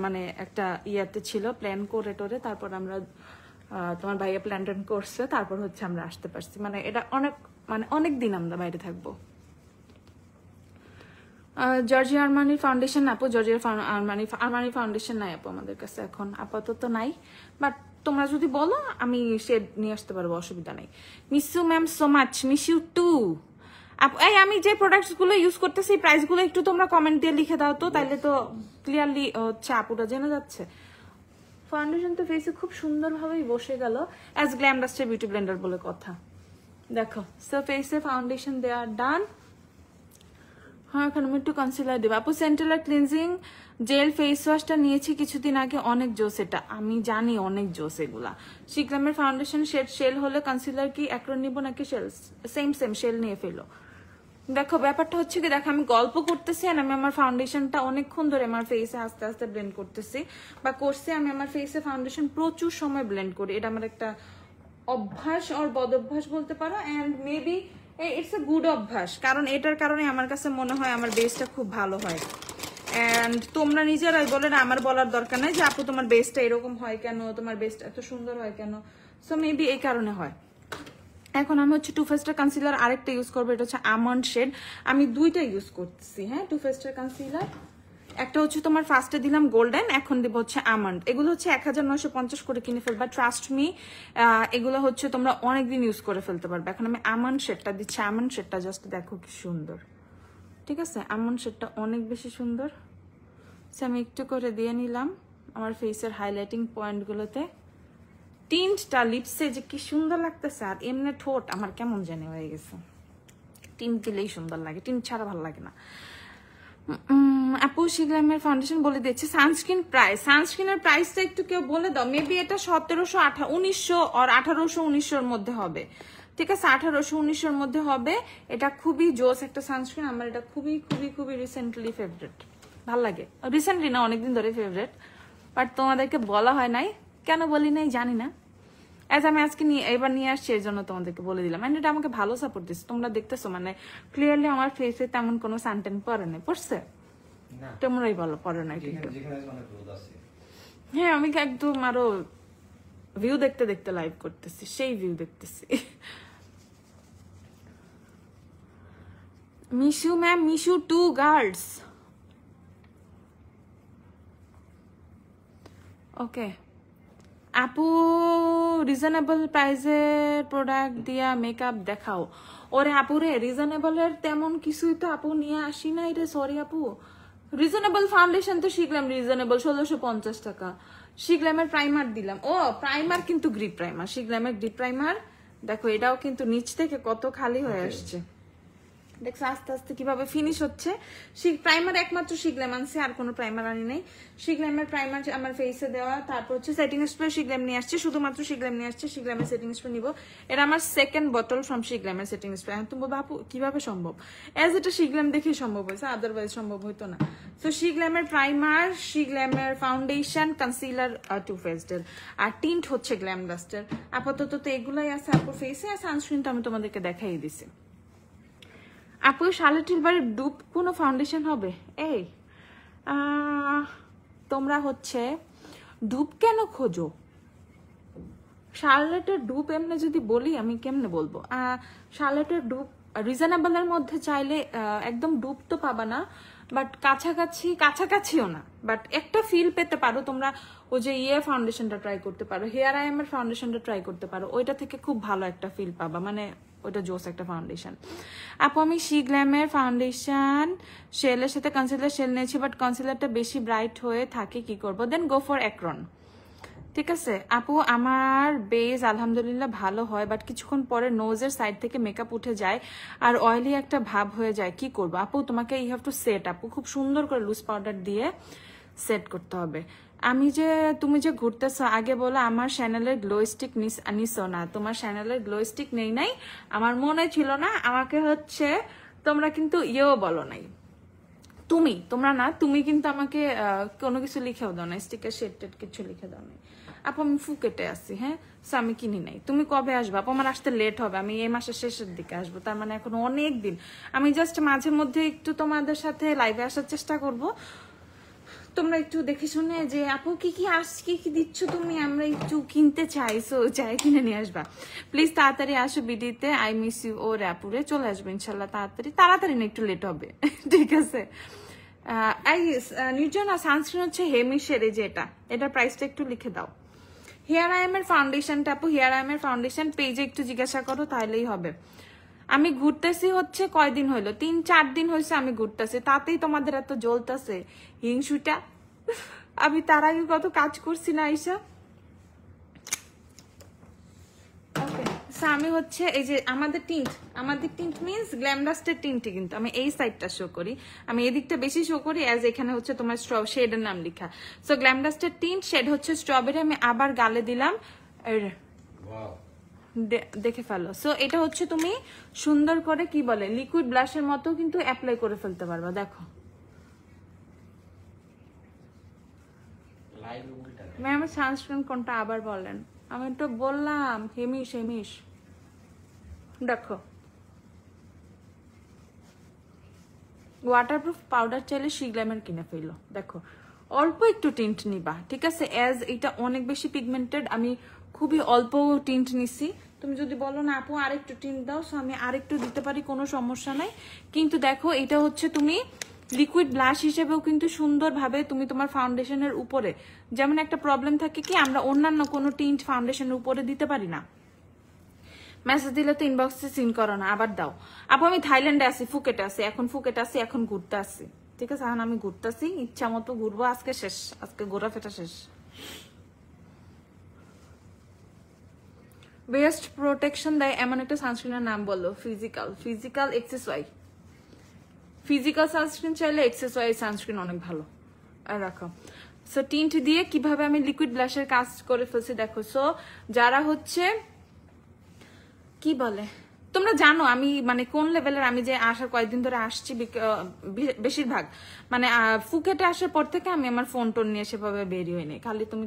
[SPEAKER 1] মানে একটা ইয়াতে ছিল, প্ল্যান করে টোরে, তারপর আমরা তোমার ভাইয়া প্ল্যান করছে, তারপর হচ্ছে আমরা আসতে পারছি। মানে এটা অনেক দিন আমরা বাইরে থাকবো। জর্জিয়া আরমানি ফাউন্ডেশন আপু, জর্জিয়া আরমানি ফাউন্ডেশন নাই আপু আমাদের কাছে এখন, আপাতত নাই, বাট তোমরা যদি বলো আমি শেড নিয়ে আসতে পারবো, অসুবিধা নাই। Miss you ma'am so much, miss you too. এই আমি যে প্রোডাক্টস গুলো ইউজ করতেছি প্রাইস গুলো একটু তোমরা কমেন্ট দিয়ে লিখে দাও তো, তাইলে তো ক্লিয়ারলি হচ্ছে আপুটা জেনে যাচ্ছে। ফাউন্ডেশন তো ফেসে খুব সুন্দরভাবেই বসে গেল, অ্যাজ গ্ল্যামডাস্টের বিউটি ব্লেন্ডার বলে কথা। দেখো সো ফেসে ফাউন্ডেশন দেওয়া ডান। হ্যাঁ এখন আমি একটু কনসিলার দেবো আপু। সেন্ট্রাল ক্লিনজিং জেল ফেস ওয়াশটা নিয়েছি কিছুদিন আগে, অনেক জোস, এটা আমি জানি অনেক জোস এগুলা। শিগ্রামের ফাউন্ডেশন শেড শেল হলে কনসিলার কি একরো নিবো নাকি শেল? সেম শেল নিয়ে ফেলো। দেখো ব্যাপারটা হচ্ছে কি, দেখো আমি গল্প করতেছি আর আমি আমার ফাউন্ডেশনটা অনেকক্ষণ ধরে আমার ফেসে আস্তে আস্তে ব্লেন্ড করতেছি বা করছি। আমি আমার ফেসে ফাউন্ডেশন প্রচুর সময় ব্লেন্ড করি, এটা আমার একটা অভ্যাস আর বদ অভ্যাস বলতে পারো, and maybe it's a good অভ্যাস, কারণ এটার কারণে আমার কাছে মনে হয় আমার বেসটা খুব ভালো হয়। অ্যান্ড তোমরা নিজেরাই বলে না, আমার বলার দরকার নাই যে আপু তোমার বেসটা এরকম হয় কেন, তোমার বেসটা এত সুন্দর হয় কেন, সো মেবি এই কারণে হয়। এখন আমি হচ্ছে টু ফেস্টের কনসিলার আরেকটা ইউজ করবো, এটা হচ্ছে আমন্ড শেড। আমি দুইটা ইউজ করতেছি, হ্যাঁ, টু ফেস্টের কনসিলার। একটা হচ্ছে তোমার ফার্স্টে দিলাম গোল্ডেন, এখন দিব হচ্ছে আমন্ড। এগুলো হচ্ছে 1950 করে কিনে ফেলবা, ট্রাস্ট মি। এগুলো হচ্ছে তোমরা অনেকদিন ইউজ করে ফেলতে পারবে। এখন আমি আমন্ড শেডটা দিচ্ছি, আমন্ড শেডটা জাস্ট দেখো কি সুন্দর, ঠিক আছে? আমন্ড শেডটা অনেক বেশি সুন্দর। সে আমি একটু করে দিয়ে নিলাম আমার ফেসের হাইলাইটিং পয়েন্টগুলোতে, টিন্টটা লিপসে যে কি সুন্দর লাগতেছে, আর এমনি ঠোঁট আমার কেমন জানি হয়ে গেছে। টিন্ট দিলেই সুন্দর লাগে, টিন্ট ছাড়া ভালো লাগে না। আপু শিগ্রামের ফাউন্ডেশন বলে দিচ্ছে। সানস্ক্রিনের প্রাইসটা একটু কেউ বলে দাও। মেবি এটা 1700, 1900 আর 1800, 1900 মধ্যে হবে। ঠিক আছে, 1800, 1900 মধ্যে হবে। এটা খুবই জোস একটা সানস্ক্রিন। আমার এটা খুবই খুবই খুবই রিসেন্টলি ফেভারিট, ভাল লাগে। রিসেন্টলি না, অনেকদিন ধরে ফেভারিট, বাট তোমাদেরকে বলা হয় নাই। কেন বলি নাই জানি না। আমি আজকে এবার নিয়ে আসছি, এর জন্য তোমাদেরকে বলে দিলাম। এটা আমাকে ভালো সাপোর্ট দিচ্ছে, তোমরা দেখতেছো। মানে ক্লিয়ারলি আমার ফেসে তেমন কোনো সানটেন পরে নাই, পড়ছে? তোমরাই বলো পরে নাই। হ্যাঁ, আমি একদম আরো ভিউ দেখতে দেখতে লাইভ করতেছি, সেই ভিউ দেখতেছি। Mishu ma'am, Mishu 2 girls. Okay আপু, রিজনেবল প্রাইসের প্রোডাক্ট দিয়া মেকআপ দেখাও। ওরে আপু রে, রিজনেবলের তেমন কিছুই তো আপু নিয়ে আসি নাই রে, সরি আপু। রিজনেবল ফাউন্ডেশন তো শিখলাম রিজনেবল 1650 টাকা। শিখলামের প্রাইমার দিলাম। ও প্রাইমার কিন্তু গ্রিপ প্রাইমার, শিখলামের গ্রিপ প্রাইমার। দেখো এটাও কিন্তু নিচ থেকে কত খালি হয়ে আসছে, দেখছো আস্তে আস্তে কিভাবে ফিনিশ হচ্ছে। প্রাইমার একমাত্র শিগ্ল্যাম আনছে, আর কোনো প্রাইমার আনি নাই। শিগ্ল্যামের প্রাইমার আমার ফেসে দেওয়া, তারপর হচ্ছে সেটিং স্প্রে শিগ্ল্যাম নিয়ে আসছে, শুধুমাত্র শিগ্ল্যাম নিয়ে আসছে। শিগ্ল্যামের সেটিং স্প্রে নিব, এটা আমার সেকেন্ড বোতল ফ্রম শিগ্ল্যামের সেটিং স্প্রে। তুমি বলবো আপু কিভাবে সম্ভব? এটা শিগ্ল্যাম দেখেই সম্ভব হয়েছে, আদারওয়াইজ সম্ভব হইতো না। তো শিগ্ল্যামের প্রাইমার, শিগ্ল্যামের ফাউন্ডেশন, কনসিলার, টু ফেসডের, আর টিন্ট হচ্ছে গ্ল্যাম ডাস্টের। আপাতত তো এগুলাই আছে আপুর ফেসে। আর সানস্ক্রিনটা আমি তোমাদেরকে দেখাই দিছি। আপু শার্লেটের বাড়ির ডুপ কোনো ফাউন্ডেশন হবে? এই তোমরা হচ্ছে ডুপ কেন খোঁজো? শার্লেটের ডুপ এমনি যদি বলি আমি কেমনে বলবো? শার্লেটের ডুপ রিজনেবলের মধ্যে চাইলে একদম ডুপ তো পাবা না, বাট কাছাকাছিও না, বাট একটা ফিল পেতে পারো তোমরা। ওই যে ফাউন্ডেশনটা ট্রাই করতে পারো, হেয়ার আই এম এর ফাউন্ডেশনটা ট্রাই করতে পারো, ওইটা থেকে খুব ভালো একটা ফিল পাবা। মানে ওইটা জোস একটা ফাউন্ডেশন। আপু আমি শিগ্ল্যামের ফাউন্ডেশন শেলের সাথে কনসিলার শেল নিয়েছি, বাট কনসিলারটা বেশি ব্রাইট হয়ে থাকে, কি করবো? দেন গো ফর অ্যাক্রন। ঠিক আছে আপু, আমার বেজ আলহামদুলিল্লাহ ভালো হয়, বাট কিছুক্ষণ পরে নোজের সাইড থেকে মেকআপ উঠে যায় আর অয়েলি একটা ভাব হয়ে যায়, কি করবো? আপু তোমাকে ইউ হ্যাভ টু সেট। আপু খুব সুন্দর করে লুজ পাউডার দিয়ে সেট করতে হবে। তুমি যে ঘুরতেছো, আগে বলো আমার চ্যানেলের গ্লো স্টিক নিছো না। তোমার চ্যানেলের গ্লো স্টিক নেই নাই, আমার মনে ছিল না। আমাকে হচ্ছে তোমরা কিন্তু বলো নাই, তোমরা না, তুমি কিন্তু আমাকে কোনো কিছু লিখেও দাও না, স্টিকার শেড টেড কিছু লিখে দাও নাই। আপু আমি ফুকেটে আসি, হ্যাঁ, সো আমি কিনি নাই। তুমি কবে আসবে? আপু আমার আসতে লেট হবে, আমি এই মাসের শেষের দিকে আসবো, তার মানে এখন অনেক দিন। আমি জাস্ট মাঝে মধ্যে একটু তোমাদের সাথে লাইভে আসার চেষ্টা করব। তোমরা একটু দেখে শুনে যে আপু কি কি দিচ্ছ তুমি, আমরা একটু কিনতে চাই, সো চাই কিনে নিয়ে আসবা প্লিজ। তাড়াতাড়ি আসো বিডিতে, আই মিস ইউ। ও র্যাপুরে চলে আসবে ইনশাল্লাহ তাড়াতাড়ি না, একটু লেট হবে। ঠিক আছে। নির্জনা সানস্ক্রিন হচ্ছে হেমিশের, এই যে এটার প্রাইসটা একটু লিখে দাও। হেয়ার আই এম এর ফাউন্ডেশনটা আপু, হেয়ার আই এম এর ফাউন্ডেশন পেজে একটু জিজ্ঞাসা করো, তাহলেই হবে। আমি ঘুরতেছি হচ্ছে কয়দিন হইলো, 3-4 দিন হয়েছে আমি ঘুরতেছি, তাতেই তোমাদের এত জ্বলতেছে হিংসুটা। আমি তার আগে কত কাজ করছি না আইসা। আমি হচ্ছে এই যে আমাদের টিন্ট মিন্স গ্ল্যামডাস্টের টিন্টে, কিন্তু আমি এই সাইডটা শো করি, আমি এদিকটা বেশি শো করি, অ্যাজ এখানে হচ্ছে তোমার শেডের নাম লেখা। সো গ্ল্যামডাস্টের টিন্ট শেড হচ্ছে স্ট্রবেরি। আমি আবার গালে দিলাম, দেখে ফেলো। সো এটা হচ্ছে তুমি সুন্দর করে কি বলে লিকুইড ব্লাশের মতো কিন্তু অ্যাপ্লাই করে ফেলতে পারবা। দেখো ম্যাম সানস্ক্রিন কোনটা আবার বলেন? আমি তো বললাম হেমিশ। দেখো ওয়াটারপ্রুফ পাউডার চাইলে শিগ্ল্যামের কিনে ফেলো। দেখো অল্প একটু টিন্ট নিবা, ঠিক আছে? অ্যাজ এটা অনেক বেশি পিগমেন্টেড, আমি খুবই অল্প টিন্ট নিছি। তুমি যদি বলো না আপু আরেকটু টিন্ট দাও, সো আমি আরেকটু দিতে পারি, কোনো সমস্যা নাই। কিন্তু দেখো এটা হচ্ছে তুমি লিকুইড ব্লাশ হিসেবেও কিন্তু সুন্দরভাবে তুমি তোমার ফাউন্ডেশনের উপরে, যেমন একটা প্রবলেম থাকে কি আমরা অন্যান্য কোনো টিন্ট ফাউন্ডেশনের উপরে দিতে পারি না, মেসেজ দিলে তো ইনবক্সে সিন করো না, আবার দাও। আপু আমি থাইল্যান্ডে আছি, ফুকেটে আছি, এখন ঘুরতে আসি। ঠিক আছে, এখন আমি ঘুরতেছি, ইচ্ছা মতো ঘুরবো, আজকে ঘোরা ফেটা শেষ। বেস্ট প্রোটেকশন দেয় এমন একটা সানস্ক্রিনের নাম বললো। ফিজিক্যাল এক্সএসওয়াই, ফিজিক্যাল সানস্ক্রিন চাইলে এক্সএসওয়াই সানস্ক্রিন অনেক ভালো। আর রাখো। সো টিন্ট দিয়ে কিভাবে আমি লিকুইড ব্লাশের কাজ করে ফেলছি দেখো। সো যারা হচ্ছে কি বলে, তোমরা জানো আমি মানে কোন লেভেলের, আমি যে আসার কয়েকদিন ধরে আসছি বেশিরভাগ মানে ফুকেটে আসার পর থেকে আমি আমার ফোন টোন নিয়ে সেভাবে বেরিয়ে হইনি। খালি তুমি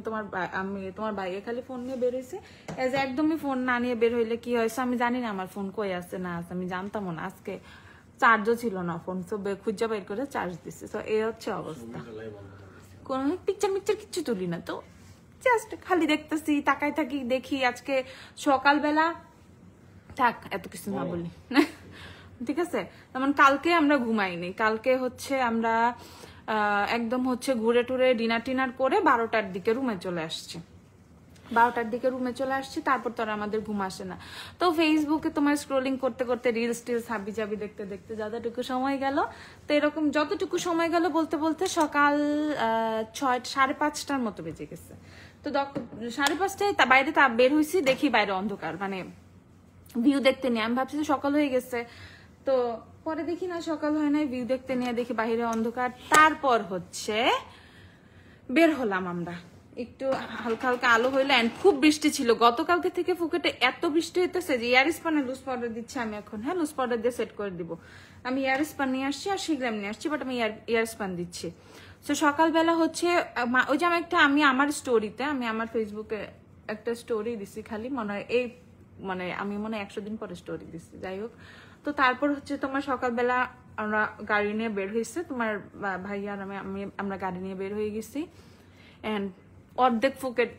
[SPEAKER 1] আমি তোমার বাইরে খালি ফোন নিয়ে বের হয়েছে, এজ একদমই ফোন না নিয়ে বের হইলে কি হয়েছে আমি জানি না আমার ফোন কই আছে না আছে, আমি জানতামও না। আজকে চার্জও ছিল না ফোন, তো খুঁজা বের করে চার্জ দিচ্ছে। তো এই হচ্ছে অবস্থা, কোন পিকচার কিচ্ছু তুলি না, তো জাস্ট খালি দেখতেছি, তাকাই থাকি, দেখি। আজকে সকালবেলা থাক এত কিছু না বলি ঠিক আছে। যেমন কালকে আমরা ঘুমাইনি, কালকে হচ্ছে আমরা একদম হচ্ছে ঘুরে টুরে ডিনার করে 12টার দিকে রুমে চলে আসছি। 12টার দিকে রুমে চলে আসছি, তারপর তো আর আমাদের ঘুম আসে না। তো ফেসবুকে তোমার স্ক্রোলিং করতে করতে রিলস টিলস হাবি জাবি দেখতে দেখতে যতটুকু সময় গেল, তো এরকম যতটুকু সময় গেল বলতে বলতে সকাল 5:30টার মতো বেজে গেছে। তো 5:30টায় বাইরে বের হয়েছি, দেখি বাইরে অন্ধকার, মানে ভিউ দেখতে নিয়ে আমি ভাবছি সকাল হয়ে গেছে, তো পরে দেখি না সকাল হয় নাই, ভিউ দেখতে নিয়ে দেখি বাইরে অন্ধকার। তারপর হচ্ছে বের হলাম আমরা, একটু হালকা হালকা আলো হইলো, এন্ড খুব বৃষ্টি ছিল গতকালকে থেকে। ফুকেটে এত বৃষ্টি হইতেছে যে এয়ার স্পানে লুজ পাউডার দিচ্ছে আমি এখন, হ্যাঁ লুজ পাউডার দিয়ে সেট করে দিব। আমি এয়ার স্পান নিয়ে আসছি আর শিগ্রাম নিয়ে আসছি, বাট আমি এয়ার স্পান দিচ্ছি। তো সকালবেলা হচ্ছে ওই যে আমি আমার স্টোরিতে, আমি আমার ফেসবুকে একটা স্টোরি দিছি, খালি মনে হয় এই মানে আমি মনে হয় 100 দিন পরে স্টোরি দিচ্ছি, যাই হোক। তো তারপর হচ্ছে তোমার সকালবেলা আমরা গাড়ি নিয়ে বের হয়েছে, তোমার ভাই আর আমরা গাড়ি নিয়ে বের হয়ে গেছি, এন্ড অর্ধেক ফুকেট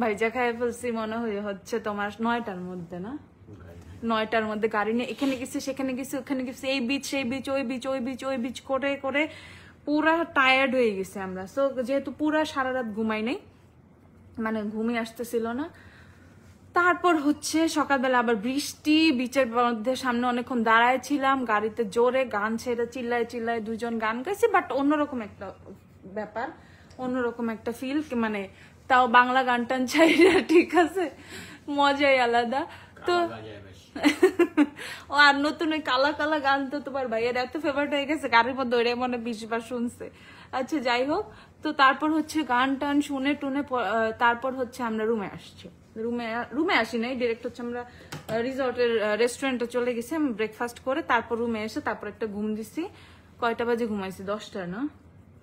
[SPEAKER 1] ভাইজা খাই ফেলছি মনে হচ্ছে তোমার 9টার মধ্যে, না 9টার মধ্যে গাড়ি নিয়ে এখানে গেছি সেখানে গেছি ওখানে গেছি, এই বিচ সেই বিচ ওই বিচ ওই বিচ ওই বিচ করে করে পুরা টায়ার্ড হয়ে গেছে আমরা। সো যেহেতু পুরা সারা রাত ঘুমাই নাই, মানে ঘুমিয়ে আসতেছিল না। তারপর হচ্ছে সকালবেলা আবার বৃষ্টি, বিচের মধ্যে সামনে অনেকক্ষণ দাঁড়ায় ছিলাম, গাড়িতে জোরে গান ছেড়ে চিল্লায় চিল্লায় দুজন গান গাইছি, বাট অন্যরকম একটা ব্যাপার, অন্যরকম একটা ফিল, মানে তাও বাংলা গান টান চাই, ঠিক আছে, মজাই আলাদা। তো ও আর নতুন ওই কালা কালা গান তো তোমার ভাইয়ের এত ফেভারিট হয়ে গেছে, গাড়ির মধ্যে ওরে মনে 20 বার শুনছে। আচ্ছা যাই হোক, তো তারপর হচ্ছে গান টান শুনে টুনে তারপর হচ্ছে আমরা রুমে আসছি। রুমে আসি নাই, ডিরেক্ট হচ্ছে আমরা রিসর্টের রেস্টুরেন্টে চলে গেছি, আমি ব্রেকফাস্ট করে তারপর রুমে এসে তারপর একটা ঘুম দিছি। কয়টা বাজে ঘুমাইছি? 10টা, না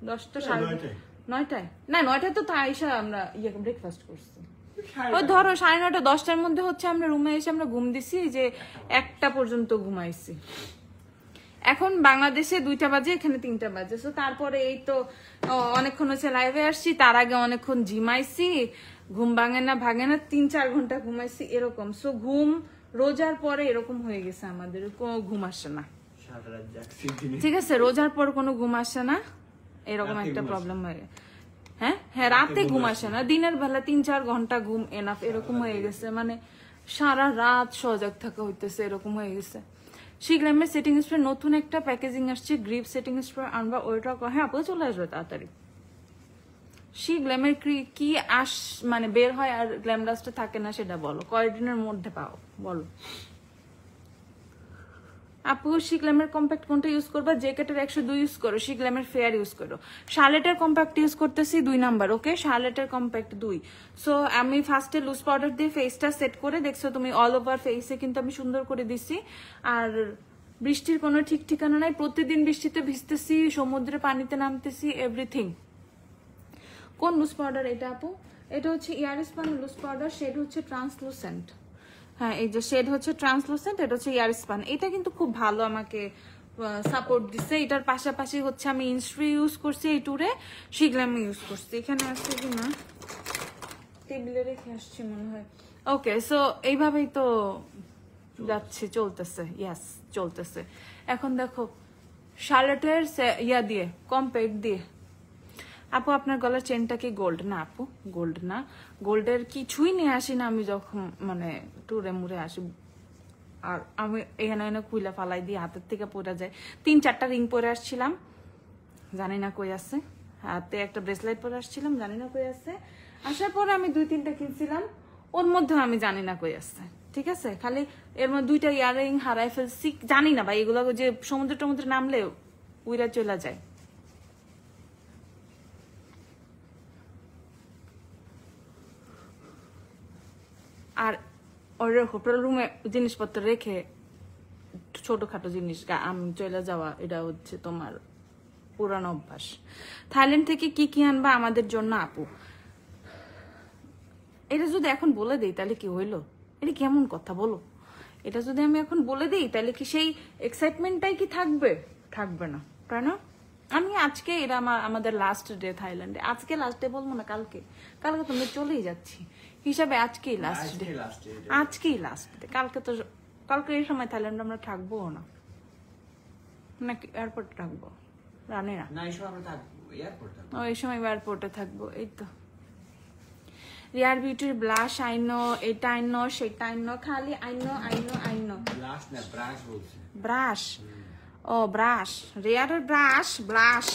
[SPEAKER 1] 10টা 9টায় না, 9টায় তো আইসা আমরা ব্রেকফাস্ট করছি। ওই ধরো 9:30 10টার মধ্যে হচ্ছে আমরা রুমে এসে আমরা ঘুম দিছি, যে 1টা পর্যন্ত ঘুমাইছি। এখন বাংলাদেশে 2টা বাজে, এখানে 3টা বাজে। তো তারপরে এই তো অনেকক্ষণ হচ্ছে লাইভে আসছি, তার আগে অনেকক্ষণ জিমাইছি, ঘুম ভাঙে না 3-4 ঘন্টা ঘুমাইছি এরকম। সো ঘুম রোজার পরে এরকম হয়ে গেছে আমাদের, কোনো ঘুম আসে না, ঠিক আছে, রোজার পর কোনো ঘুম আসে না, এরকম একটা প্রবলেম হয়ে গেছে। হ্যাঁ হ্যাঁ, রাতে ঘুম আসে না, দিনের বেলা 3-4 ঘন্টা ঘুম এনাফ, এরকম হয়ে গেছে, মানে সারা রাত সজাগ থাকা হইতেছে, এরকম হয়ে গেছে। শিগ্রামের সেটিং স্প্রে নতুন একটা প্যাকেজিং আসছে, গ্রিপ সেটিং স্প্রে আনবা, ওইটা হ্যাঁ আপু চলে আসবে তাড়াতাড়ি। শিগ্রামের কি মানে বের হয় আর গ্ল্যাম ডাস্টে থাকে না সেটা বলো, কয়দিনের মধ্যে পাও বলো আপু। শিগ্ল্যামের কম্প্যাক্ট কোনটা ইউজ করবা? জ্যাকেটের 102 ইউজ করো, শিগ্ল্যামের ফেয়ার ইউজ করো। শার্লেটের কম্প্যাক্ট ইউজ করতেছি 2 নাম্বার, ওকে, শার্লেটের কম্প্যাক্ট 2। সো আমি ফার্স্টে লুজ পাউডার দিয়ে ফেসটা সেট করে দেখছো তুমি, অল ওভার ফেসে কিন্তু আমি সুন্দর করে দিছি। আর বৃষ্টির কোনো ঠিক ঠিকানা নাই, প্রতিদিন বৃষ্টিতে ভিজতেছি, সমুদ্রে পানিতে নামতেছি, এভরিথিং। কোন লুজ পাউডার এটা আপু? এটা হচ্ছে ইয়ারস্পান লুজ পাউডার, শেড হচ্ছে ট্রান্সলুসেন্ট। হ্যাঁ এই যে শেড হচ্ছে ট্রান্সলুসেন্ট, এটা হচ্ছে ইয়ারস্পান। এটা কিন্তু খুব ভালো আমাকে সাপোর্ট দিচ্ছে। এটার পাশাপাশি হচ্ছে আমি ইনস্ট্রি ইউজ করছি, এই ট্যুরে শিগ্রাম ইউজ করছি। এখানে আসছে কি না, টেবিলে রেখে আসছি মনে হয়। ওকে, সো এইভাবেই তো যাচ্ছে, চলতেছে, ইয়াস চলতেছে। এখন দেখো শার্লেটের ইয়া দিয়ে কম্প্যাক্ট দিয়ে। আপু আপনার গলার চেনটা কি গোল্ড? না আপু গোল্ড না, গোল্ডের কিছুই নিয়ে আসি না আমি যখন মানে টুরে মুড়ে আসি। আর আমি এখানে এনে কুইলা ফালাই দিয়ে হাতের থেকে পড়ে যায়। 3-4টা রিং পরে আসছিলাম, জানি না কই আছে। হাতে একটা ব্রেসলেট পরে আসছিলাম, জানি না কই আছে। আসার পরে আমি 2-3টা কিনছিলাম, ওর মধ্যে আমি জানি না কই আছে, ঠিক আছে? খালি এর মধ্যে 2টা ইয়াররিং হারাই ফেলছি, জানি না ভাই, এগুলো যে সমুদ্র টমুদ্রে নামলে উইরা চলে যায়। আর ওর হোটেল রুমে জিনিসপত্র রেখে ছোটখাটো জিনিস আমি চলে যাওয়া, এটা হচ্ছে তোমার পুরানো অভ্যাস। থাইল্যান্ড থেকে কি কি আনবা আমাদের জন্য আপু? এটা যদি এখন বলে দিই তাহলে কি হইলো? এটা কেমন কথা বলো? এটা যদি আমি এখন বলে দিই তাহলে কি সেই এক্সাইটমেন্টটাই কি থাকবে? থাকবে না, তাই না? আমি আজকে, এটা আমাদের লাস্ট ডে থাইল্যান্ডে, আজকে লাস্ট ডে বলবো না, কালকে তোমরা চলেই যাচ্ছি হিসাবে আজকেই লাস্ট ডে, আজকেই লাস্ট ডে। কালকে এই সময় থাইল্যান্ডে আমরা থাকবো না, নাকি এয়ারপোর্টে থাকবো? জানি না, এই সময় এয়ারপোর্টে থাকবো। এই তো রিয়ার বিউটির ব্লাশ আইনো, এটা আইনো, সেটা আইনো, খালি আইনো। ব্রাশ, ও ব্রাশ, রিয়ারের ব্লাশ।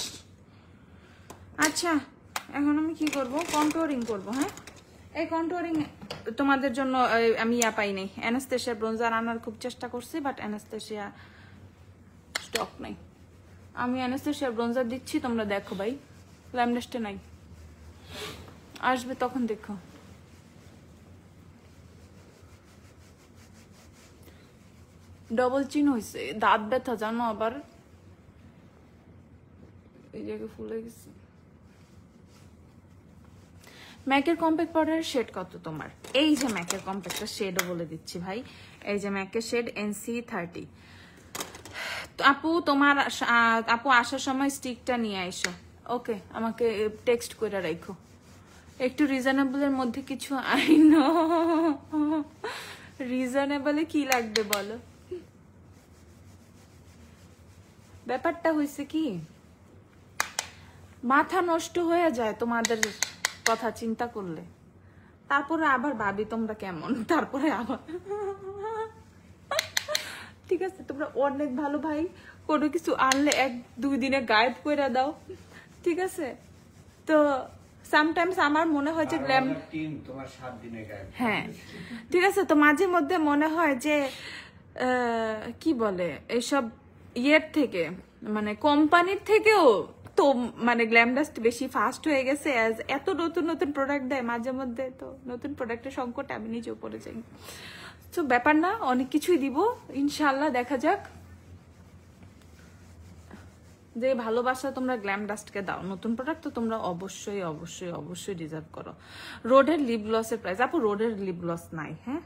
[SPEAKER 1] আচ্ছা, এখন আমি কি করব? কন্ট্রোলিং করব। হ্যাঁ, এই কন্ট্রোলিং তোমাদের জন্য আমি পাই নাই। অ্যানাস্তেশিয়া ব্রোঞ্জার আনার খুব চেষ্টা করছি, বাট অ্যানাস্তেশিয়া স্টক নাই। আমি অ্যানাস্তেশিয়া ব্রোঞ্জার দিচ্ছি, তোমরা দেখো ভাই, ল্যামডাস্টে নাই, আসবে তখন দেখো। ডবল চিন হয়েছে, দাঁত ব্যথা জানো, আবার এই জায়গায় ফুলে গেছে। ম্যাকের কম্প্যাক্ট পাউডারের শেড কত তোমার? এই যে ম্যাকের কম্প্যাক্টের শেডও বলে দিচ্ছি ভাই, এই যে ম্যাকের শেড NC30। আপু আসার সময় স্টিকটা নিয়ে আইসো, ওকে? আমাকে টেক্সট করে রাখো, একটু রিজনেবলের মধ্যে কিছু আইনো। রিজনেবলে কি লাগবে বলো? ব্যাপারটা হয়েছে কি, মাথা নষ্ট হয়ে যায় তোমাদের কথা চিন্তা করলে, তারপরে আবার ভাবি তোমরা কেমন, তারপরে আবার ঠিক আছে, তোমরা অনেক ভালো ভাই, কোনো কিছু আনলে 1-2 দিনে গায়েব করে দাও, ঠিক আছে? তো সামটাইমস আমার মনে হয় যে গ্ল্যাম
[SPEAKER 2] তোমার 7 দিনে গায়েব,
[SPEAKER 1] হ্যাঁ ঠিক আছে, তো মাঝে মধ্যে মনে হয় যে কি বলে এইসব ইয়ের থেকে, মানে কোম্পানির থেকেও তো মানে গ্ল্যামডাস্ট বেশি ফাস্ট হয়ে গেছে, এত নতুন নতুন প্রোডাক্ট দেয় মাঝে মধ্যে, তো নতুন প্রোডাক্টের সংকটে আমি নিজেও পড়ে যাই। তো ব্যাপার না, অনেক কিছুই দিব ইনশাল্লাহ, দেখা যাক। যে ভালোবাসা তোমরা গ্ল্যামডাস্টকে দাও, নতুন প্রোডাক্ট তো তোমরা অবশ্যই অবশ্যই অবশ্যই ডিজার্ভ করো। রোডের লিপ গ্লসের প্রাইস, আপু রোডের লিপ গ্লস নাই। হ্যাঁ,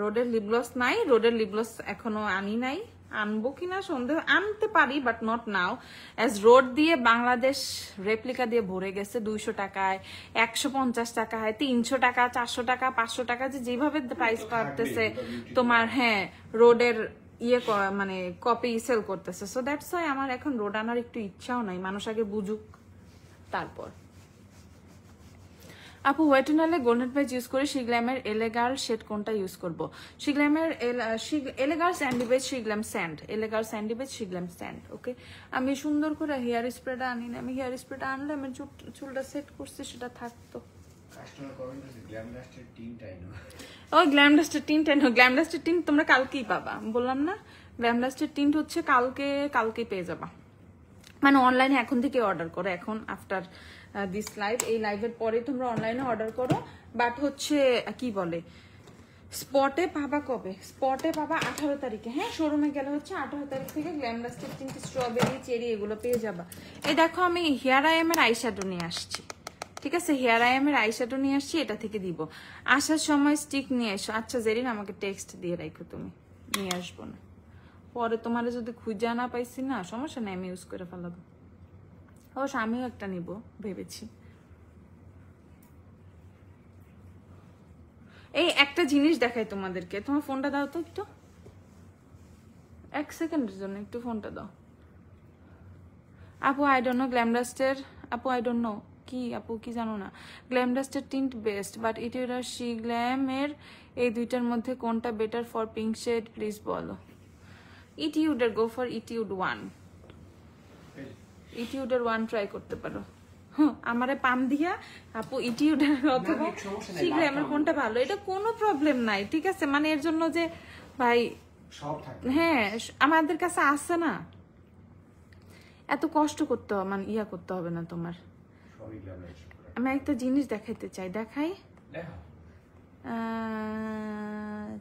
[SPEAKER 1] রোডের লিপ গ্লস নাই, রোডের লিপ গ্লস এখনো আনি নাই, আনবো কিনা সন্দেহ, আনতে পারি but not now. As road দিয়ে বাংলাদেশ রেপ্লিকা দিয়ে ভরে গেছে, 200 টাকায়, 150 টাকায়, 300 টাকা, 400 টাকা, 500 টাকা, যে যেভাবে প্রাইস পারতেছে তোমার, হ্যাঁ রোডের মানে কপি সেল করতেছে। সো দ্যাটস ওয়াই আমার এখন রোড আনার একটু ইচ্ছাও নাই, মানুষ আগে বুঝুক তারপর। আপু ওয়েটনালে গোল্ডেন প্যাচ ইউজ করে শিগ্ল্যামের এলেগার শেড কোনটা ইউজ করব? শিগ্ল্যামের এলেগার স্যান্ডিবেজ শিগ্ল্যাম স্যান্ড, এলেগার স্যান্ডিবেজ শিগ্ল্যাম স্যান্ড। ওকে, আমি সুন্দর করে হেয়ার স্প্রেটা আনি না, আমি হেয়ার স্প্রেটা আনলে আমি চুলটা সেট করছি সেটা থাকতো। ও গ্ল্যামডাস্টের টিন্ট, গ্ল্যামডাস্টের টিন্ট তোমরা কালকেই পাবা, বললাম না? গ্ল্যামডাস্টের টিন্ট হচ্ছে কালকে পেয়ে যাবা, মানে অনলাইনে এখন থেকে অর্ডার করো, এখন আফটার দিস লাইভ, এই লাইভের পরে তোমরা অনলাইনে অর্ডার করো। বাট হচ্ছে কি বলে, স্পটে পাবা কবে? স্পটে পাবা 18 তারিখে। হ্যাঁ, শোরুমে গেলে হচ্ছে 18 তারিখ থেকে গ্ল্যামডাস্টের টিন্ট, স্ট্রবেরি, চেরি এগুলো পেয়ে যাবা। এই দেখো আমি হেয়ার আইএমের আইশ্যাডো নিয়ে আসছি, ঠিক আছে? হেয়ার আইএমের আইশ্যাডো নিয়ে আসছি, এটা থেকে দিব। আসার সময় স্টিক নিয়ে এসো। আচ্ছা জেরিন, আমাকে টেক্সট দিয়ে রাখো, তুমি নিয়ে আসবো না, পরে তোমার যদি খুঁজে না পাইছি না, সমস্যা নেই, আমি ইউজ করে ফেলাবো। অবশ্য আমিও একটা নিব ভেবেছি। এই একটা জিনিস দেখাই তোমাদেরকে, তোমার ফোনটা দাও তো একটু, 1 সেকেন্ডের জন্য একটু ফোনটা দাও। আপু আই ডোন্ট নো গ্ল্যামডাস্টের, আপু আই ডোন্ট নো কি, আপু কি জানো না? গ্ল্যামডাস্টের টিন্ট বেস্ট, বাট ইটিউড আর শিগ্ল্যামের এই দুইটার মধ্যে কোনটা better for pink shade, please বলো। ইটিউডের, গো ফর ইটিউড 1, ইটিউডের 1 ট্রাই করতে পারো। আমারে পাম দিয়া আপু ইটিউডার অথবা শিখলে আমার কোনটা ভালো, এটা কোনো প্রবলেম নাই, ঠিক আছে? মানে এর জন্য যে ভাই
[SPEAKER 2] সব থাকে,
[SPEAKER 1] হ্যাঁ আমাদের কাছে আসছে না, এত কষ্ট করতে হবে, মানে ইয়া করতে হবে না তোমার।
[SPEAKER 2] সবই গ্ল্যামারাস।
[SPEAKER 1] আমি একটা জিনিস দেখাইতে চাই, দেখাই
[SPEAKER 2] দেখো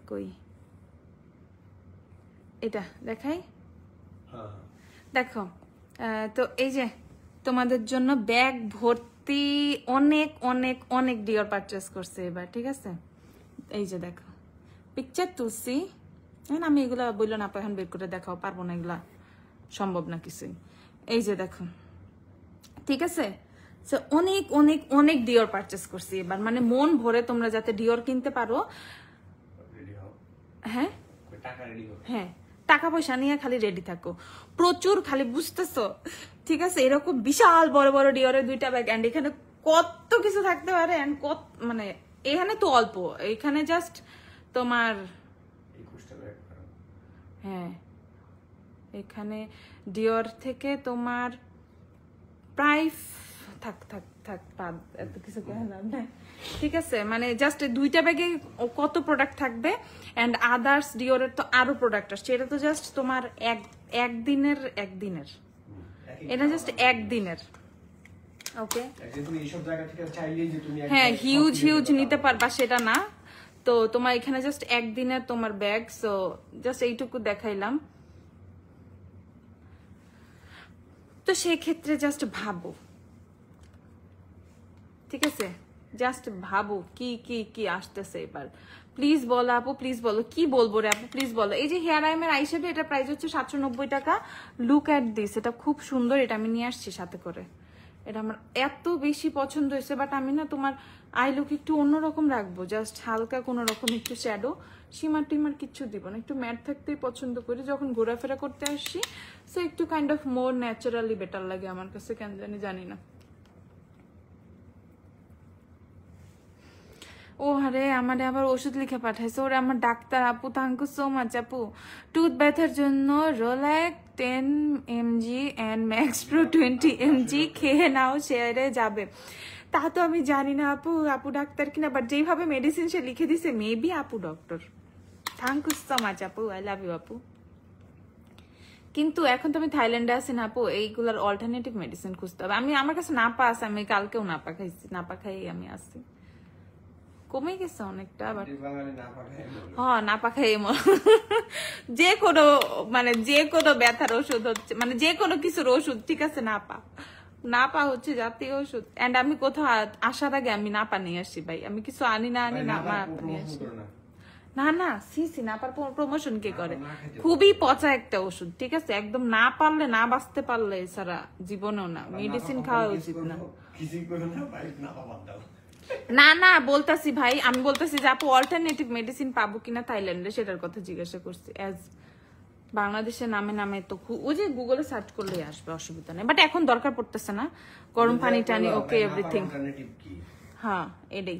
[SPEAKER 1] কই এটা দেখাই,
[SPEAKER 2] হ্যাঁ
[SPEAKER 1] দেখো তো এই যে তোমাদের জন্য ব্যাগ ভর্তি অনেক অনেক অনেক ডিওর পারচেস করছে এবার, ঠিক আছে? এই যে দেখো পিকচার তুলছি, আমি এগুলা বললো না এখন বের করে দেখাও পারবো না, এগুলা সম্ভব না কিছুই। এই যে দেখো, ঠিক আছে? So, অনেক অনেক অনেক ডিওর পারচেস করছি এবার, মানে মন ভরে তোমরা যাতে ডিওর কিনতে পারো।
[SPEAKER 2] রেডি হও,
[SPEAKER 1] হ্যাঁ
[SPEAKER 2] টাকা রেডি করো।
[SPEAKER 1] হ্যাঁ টাকা পয়সা নিয়ে খালি রেডি থাকো, প্রচুর খালি, বুঝতেছো? ঠিক আছে, এরকম বিশাল বড় বড় ডিওরের 2টা ব্যাগ, এন্ড এখানে কত কিছু থাকতে পারে, এন্ড কত মানে এখানে তো অল্প, এখানে জাস্ট তোমার
[SPEAKER 2] 21টা ব্যাগ করো।
[SPEAKER 1] হ্যাঁ এখানে ডিওর থেকে তোমার প্রায় থাক থাক থাক বাদ, এত কিছু কেনার নাই, ঠিক আছে? মানে জাস্ট 2টা ব্যাগে কত প্রোডাক্ট থাকবে, এন্ড আদার্স ডিওরের তো আরো প্রোডাক্ট আসছে, এটা তো জাস্ট তোমার একদিনের এটা জাস্ট একদিনের। ওকে
[SPEAKER 2] তুমি এইসব জায়গা থেকে চাইলেই যে তুমি
[SPEAKER 1] হ্যাঁ হিউজ নিতে পারবা সেটা না, তো তোমার এখানে জাস্ট একদিনের তোমার ব্যাগ, সো জাস্ট এইটুকু দেখাইলাম। তো সেই ক্ষেত্রে জাস্ট ভাবো, ঠিক আছে? জাস্ট ভাবো কি কি কি আসতেছে এবার, প্লিজ বলো আপু, প্লিজ বলো, কি বলবো রে আপু, প্লিজ বলো। এই যে হেয়ার আইমের আইশ্যাডো, এটা প্রাইস হচ্ছে 790 টাকা। লুক অ্যাট দিস, এটা খুব সুন্দর, এটা আমি নিয়ে আসছি সাথে করে, এটা আমার এত বেশি পছন্দ হয়েছে। বাট আমি না তোমার আই লুক একটু অন্যরকম রাখবো, জাস্ট হালকা কোনো রকম একটু শ্যাডো, সীমার টিমার কিচ্ছু দিব না, একটু ম্যাট থাকতেই পছন্দ করি যখন ঘোরাফেরা করতে আসছি, সো একটু kind of more naturally better লাগে আমার কাছে, কেন জানি না। ও আরে আমারে আবার ওষুধ লিখে পাঠাইছে, ওরে আমার ডাক্তার আপু, থ্যাংক ইউ সো মাচ আপু। টুথ ব্যথার জন্য রোল্যাক 10 mg and max pro 20 mg খেয়ে নাও, শেয়ারে যাবে। তা তো আমি জানি না আপু, আপু ডাক্তার কিনা, বাট যেইভাবে মেডিসিন সে লিখে দিছে মেবি আপু doctor. Thank you so much আপু, আই লাভ ইউ আপু। কিন্তু এখন তো আমি থাইল্যান্ডে আছি না আপু, এইগুলার অল্টারনেটিভ মেডিসিন খুঁজতে হবে। আমার কাছে নাপা আছে, আমি কালকেও নাপা খাইছি, নাপা খাই আমি আসছি, কমে গেছে অনেকটা। বাট হ্যাঁ নাপা খাই যে কোনো মানে যে কোনো ব্যথার ওষুধ হচ্ছে, মানে যে কোনো কিছুর ওষুধ, ঠিক আছে? নাপা হচ্ছে জাতীয় ওষুধ। এন্ড আমি কোথাও আসার আগে আমি নাপা নিয়ে আসি ভাই, আমি কিছু আনি না নাপা নিয়ে আসি। না সি নাপার প্রমোশন কে করে? খুবই পচা একটা ওষুধ, ঠিক আছে? একদম না পারলে, না বাঁচতে পারলে এছাড়া জীবনেও না, মেডিসিন খাওয়া উচিত না। না বলতাছি ভাই, আমি বলতেছি যে আপু অল্টারনেটিভ মেডিসিন পাবো কিনা থাইল্যান্ডে, সেটার কথা জিজ্ঞাসা করছি। এজ বাংলাদেশের নামে তো ওই যে গুগলে সার্চ করলেই আসবে, অসুবিধা নেই। বাট এখন দরকার পড়তেছে না, গরম পানি টানি ওকে এভরিথিং। হ্যাঁ এটাই,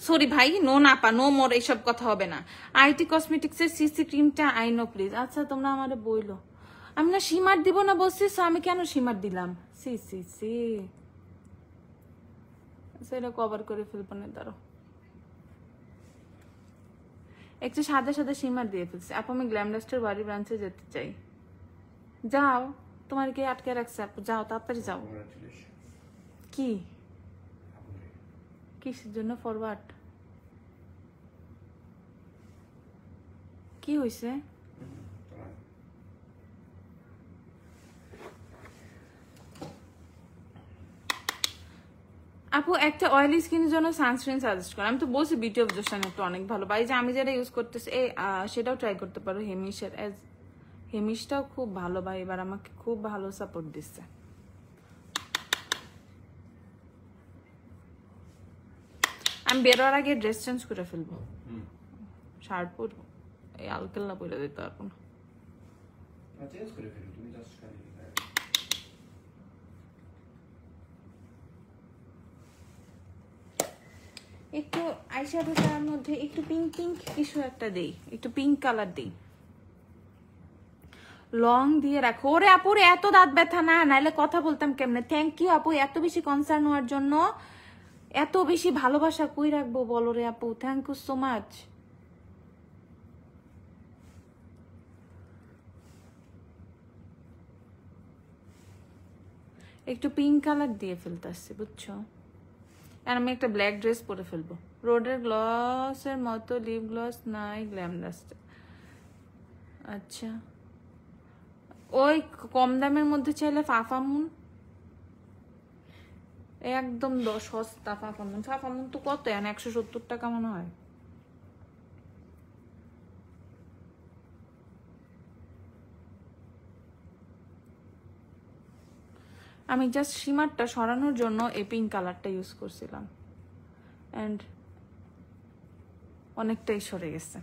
[SPEAKER 1] সরি ভাই, নো নাপা, নো মোর, এইসব কথা হবে না। আইটি কসমেটিক্স এর সিসি ক্রিমটা আইনো প্লিজ। আচ্ছা তোমরা আমারে বইলো, আমি না শিমার দিব না বলছি, আমি কেন শিমার দিলাম? সি সেটা কভার করে ফেলবো না, দাঁড়ো একটু সাদা সাদা শিমার দিয়ে ফেলছি। আপু আমি গ্ল্যামডাস্টের বাড়ি ব্রাঞ্চে যেতে চাই। যাও, তোমার কে আটকে রাখছে আপু, যাও তাড়াতাড়ি যাও। কি কিসের জন্য ফরওয়ার্ড? কি হয়েছে? আপু একটা অয়েলি স্কিনের জন্য সানস্ক্রিন সাজেস্ট করো। আমি তো বলছি বিউটি অফ জোশান একটা অনেক ভালো, বাই যে আমি যেটা ইউজ করতেছি সেটাও ট্রাই করতে পারো। হেমিশটাও খুব ভালো ভাই, এবার আমাকে খুব ভালো সাপোর্ট দিচ্ছে। আমি বেরোয়ার আগে ড্রেস চেঞ্জ করে ফেলবো, শার্ট পরবো, এই আলকেল্লা পরে দিতে পারবো না। একটু আইশ্যাডোটার মধ্যে একটু পিঙ্ক কিছু একটা দেই, একটু পিঙ্ক কালার দেই। লং দিয়ে রাখো। ওরে আপু রে, এত দাঁত ব্যথা না, নাইলে কথা বলতাম কেমনে। থ্যাংক ইউ আপু এত বেশি কনসার্ন হওয়ার জন্য, এত বেশি ভালোবাসা কই রাখবো বলো রে আপু, থ্যাংক ইউ সো মাচ। একটু পিঙ্ক কালার দিয়ে ফেলতে আসছি বুঝছো, আর আমি একটা ব্ল্যাক ড্রেস পরে ফেলবো। রোডের গ্লসের মতো লিপ গ্লস নাই গ্ল্যাম ডাস্টে। আচ্ছা, ওই কম দামের মধ্যে চাইলে ফাফামুন, একদম সস্তা ফাফামুন। ফাফামুন তো কত, 170 টাকা মনে হয়। আমি জাস্ট শিমারটা সরানোর জন্য এই পিঙ্ক কালারটা ইউজ করছিলাম, অ্যান্ড অনেকটাই সরে গেছে।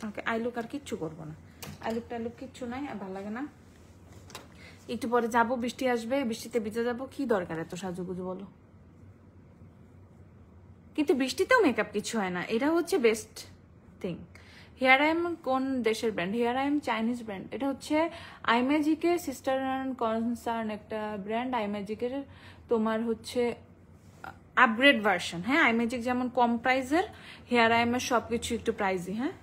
[SPEAKER 1] ওকে, আইলুক আর কিচ্ছু করবো না, আইলুক কিচ্ছু নাই, আর ভালো লাগে না। একটু পরে যাব, বৃষ্টি আসবে, বৃষ্টিতে ভিজে যাব, কি দরকার এত সাজুগুজু বলো। কিন্তু বৃষ্টিতেও মেকআপ কিছু হয় না, এটা হচ্ছে বেস্ট থিং। হেয়ার আইম কোন দেশের brand? Hair aim Chinese brand. এটা হচ্ছে আইম্যাজিকের সিস্টার অ্যান্ড কনসার্ন একটা ব্র্যান্ড। আইম্যাজিকের তোমার হচ্ছে আপগ্রেড ভার্সন। হ্যাঁ, আইম্যাজিক যেমন কম প্রাইসের, হেয়ার আইমের সবকিছু একটু প্রাইসই। হ্যাঁ,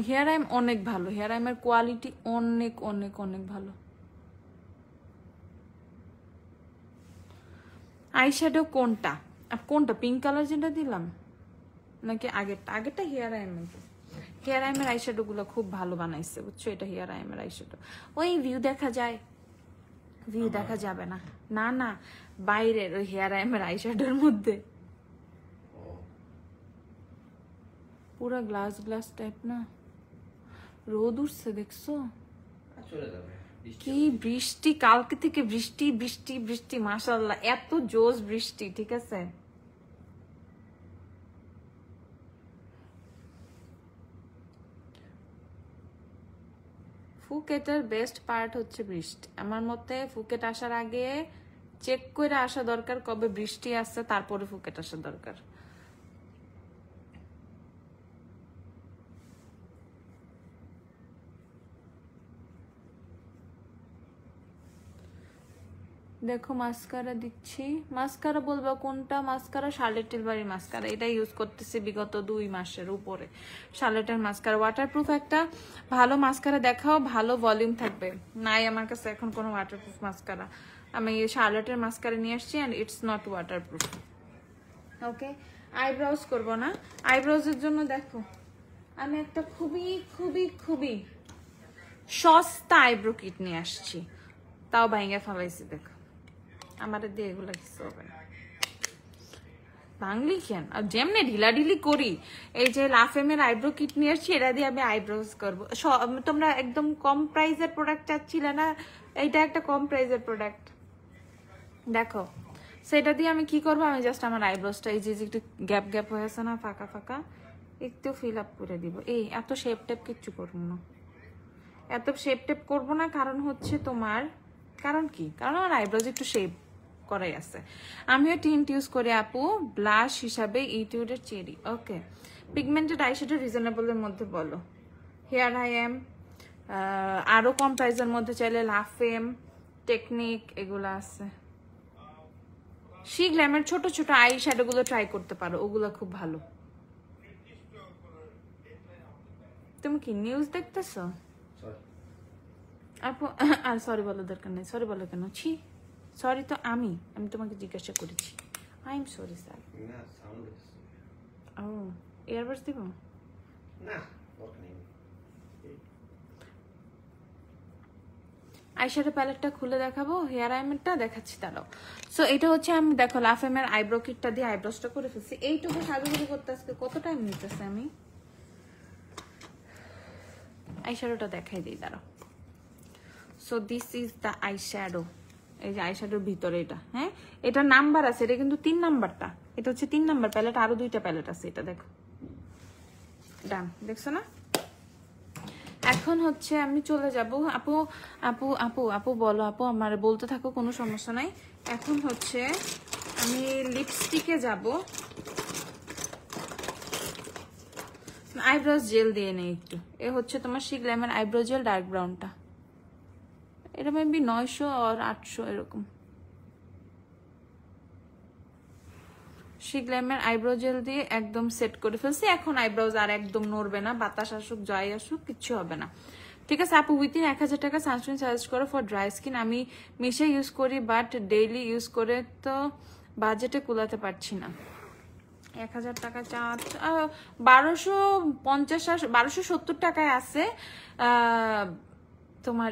[SPEAKER 1] হেয়ার আইম অনেক ভালো, হেয়ার আইমের কোয়ালিটি অনেক অনেক অনেক ভালো। আইশ্যাডো কোনটা? কোনটা পিঙ্ক কালার যেটা দিলাম নাকি আগেরটা? হেয়ার আইমের আইশ্যাডো গুলো খুব ভালো বানাইছে বুঝছো। এটা হেয়ার আইমের আইশ্যাডো। ওই ভিউ দেখা যায়, ভিউ দেখা যাবে না, না না, বাইরের ওই হেয়ার আইমের আইশ্যাডোর মধ্যে পুরা গ্লাস টাইপ না। রোদ উঠছে দেখছো, কি বৃষ্টি, কালকে থেকে বৃষ্টি বৃষ্টি বৃষ্টি, মাশাআল্লাহ এত জোশ বৃষ্টি। ঠিক আছে, ফুকেটের বেস্ট পার্ট হচ্ছে বৃষ্টি আমার মতে। ফুকেট আসার আগে চেক করে আসা দরকার কবে বৃষ্টি আসছে, তারপরে ফুকেট আসা দরকার। দেখো মাস্কারা দিচ্ছি, মাস্কারা বলবো কোনটা? মাস্কারা শার্লেট টিলবারি মাস্কারা, এটা ইউজ করতেছি বিগত 2 মাসের উপরে। শার্লেটের মাস্কারা ওয়াটারপ্রুফ, একটা ভালো মাস্কারা দেখাও, ভালো ভলিউম থাকবে। নাই আমার কাছে এখন কোনো ওয়াটারপ্রুফ মাস্কারা। আমি শার্লেটের মাস্কারা নিয়ে আসছি, and it's not waterproof. Okay, eyebrows করবো না। আইব্রাউজের জন্য দেখো আমি একটা খুবই খুবই খুবই সস্তা আইব্রো কিট নিয়ে আসছি, তাও ভাইঙ্গা ফেলাইছি। দেখো আমাদের দিয়ে এগুলো কিছু হবে না, বাংলি কেন। আর যেমনি ঢিলাঢিলি করি, এই যে লাফেমের আইব্রো কিট নিয়ে আসছি, এটা দিয়ে আমি আইব্রোজ করবো। তোমরা একদম কম প্রাইজের প্রোডাক্ট চাচ্ছিলে না, এইটা একটা কম প্রাইজের প্রোডাক্ট। দেখো সেটা দিয়ে আমি কি করবো, আমি জাস্ট আমার আইব্রোজটা এই যে একটু গ্যাপ গ্যাপ হয়েছে না, ফাঁকা ফাঁকা, একটু ফিল আপ করে দিব। এই এত শেপ টেপ কিচ্ছু করবো না, এত শেপ টেপ করবো না। কারণ হচ্ছে তোমার, কারণ কি, কারণ আমার আইব্রোজ একটু শেপ করাই আছে। আমিও টিন্ট ইউজ করি আপু, ব্লাশ হিসাবে ইটিউডের চেরি। ওকে, পিগমেন্টেড আইশ্যাডো রিজনেবলের মধ্যে বলো। হেয়ার আই এম, আরো কম প্রাইসের মধ্যে চাইলে লাফেম, টেকনিক, এগুলো আছে। শি গ্ল্যামের ছোট ছোট আই শ্যাডো গুলো ট্রাই করতে পারো, ওগুলো খুব ভালো। তুমি কি নিউজ দেখতেছো আপু? আর সরি বলার দরকার নেই, সরি বলো কেন? ছি, সরি তো আমি তোমাকে জিজ্ঞাসা করেছি। I am sorry sir. ও, এয়ারবাডস দিব না? আইশ্যাডো প্যালেটটা খুলে দেখাবো, হেয়ার আইমেরটা দেখাচ্ছি দাঁড়াও। সো এটা হচ্ছে আমি দেখো লাফেমের আইব্রো কিটটা দিয়ে আইব্রোসটা করে ফেলছি। এইটুকু সাজুগুজু করতে আজকে কত টাইম নিতেছে। আমি আইশ্যাডোটা দেখাই দিই দাঁড়াও। So this is the eyeshadow. এই যে আইশ্যাডোর ভিতরে এটা, হ্যাঁ এটা নাম্বার আছে, এটা কিন্তু 3 নাম্বারটা, এটা হচ্ছে 3 নাম্বার প্যালেট, আরো 2টা প্যালেট আছে। এটা দেখো, ডান, দেখছো না? এখন হচ্ছে আমি চলে যাব। আপু আপু আপু আপু বলো, আপু আমার বলতে থাকো, কোনো সমস্যা নাই। এখন হচ্ছে আমি লিপস্টিকে যাব। আইব্রোজ জেল দিয়ে নেই একটু। এ হচ্ছে তোমার শিক লেমন আইব্রো জেল ডার্ক ব্রাউনটা, এটা মেবি 900 আর 800 এরকম। শিক লেমন আইব্রো জেল দিয়ে একদম সেট করে ফেলছি। এখন আইব্রোজ আর একদম নড়বে না, বাতাস আসুক জয় আসুক কিচ্ছু হবে না। ঠিক আছে আপু, উইথিন 1000 টাকা সানস্ক্রিন সাজেস্ট করো ফর ড্রাই স্কিন। আমি মিশে ইউজ করি, বাট ডেইলি ইউজ করে তো বাজেটে কুলাতে পারছি না। 1000 টাকা চার্জ 1250 1270 টাকায় আছে তোমার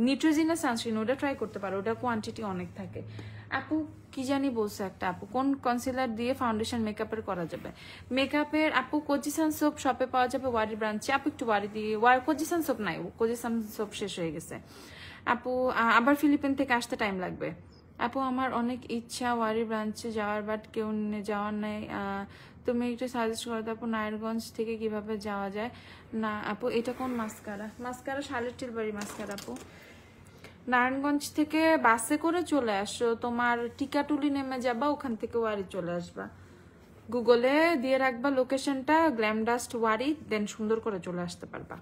[SPEAKER 1] নিউট্রিজিনা সানস্ক্রিন, ওটা ট্রাই করতে পারো, ওটা কোয়ান্টিটি অনেক থাকে। আপু কি জানি বলছে একটা আপু, কোন কনসিলার দিয়ে ফাউন্ডেশন মেকআপের করা যাবে? মেকআপের আপু কোজিসান সোপ শপে পাওয়া যাবে, ওয়ারি ব্রাঞ্চে। আপু একটু ওয়ারি দিয়ে, কোজিসান সোপ নাই, কোজিসান সোপ শেষ হয়ে গেছে আপু, আবার ফিলিপিন থেকে আসতে টাইম লাগবে। আপু আমার অনেক ইচ্ছা ওয়ারি ব্রাঞ্চে যাওয়ার, বাট কেউ যাওয়ার নাই, তুমি একটু সাজেস্ট করো আপু নারায়ণগঞ্জ থেকে কিভাবে যাওয়া যায়? না আপু এটা কোন মাস্কারা? মাস্কারা শার্লেট টিলবাড়ি মাস্কারা আপু। নারায়ণগঞ্জ থেকে বাসে করে চলে আসো, তোমার টিকাটুলি নেমে যাবা, ওখান থেকে ওয়ারি চলে আসবা, গুগলে দিয়ে রাখবা লোকেশনটা গ্ল্যামডাস্ট ওয়ারি, দেন সুন্দর করে চলে আসতে পারবা।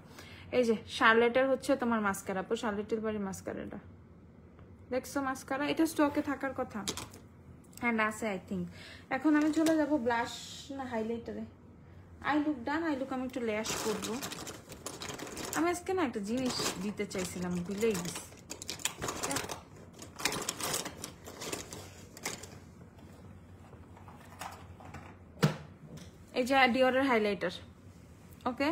[SPEAKER 1] এই যে শার্লেটের হচ্ছে তোমার মাস্কারা আপু, শার্লেট টিলবাড়ি মাস্কারাটা দেখছো মাস্কারা, এটা স্টকে থাকার কথা অ্যান্ড আছে আই থিঙ্ক। এখন আমি চলে যাব ব্লাশ না হাইলাইটারে। Eye look done, eye look আমি একটু ল্যাশ করবো। আমি আজকে না একটা জিনিস দিতে চাইছিলাম, ভুলেই গেছি। এই যে ডিওরের হাইলাইটার, ওকে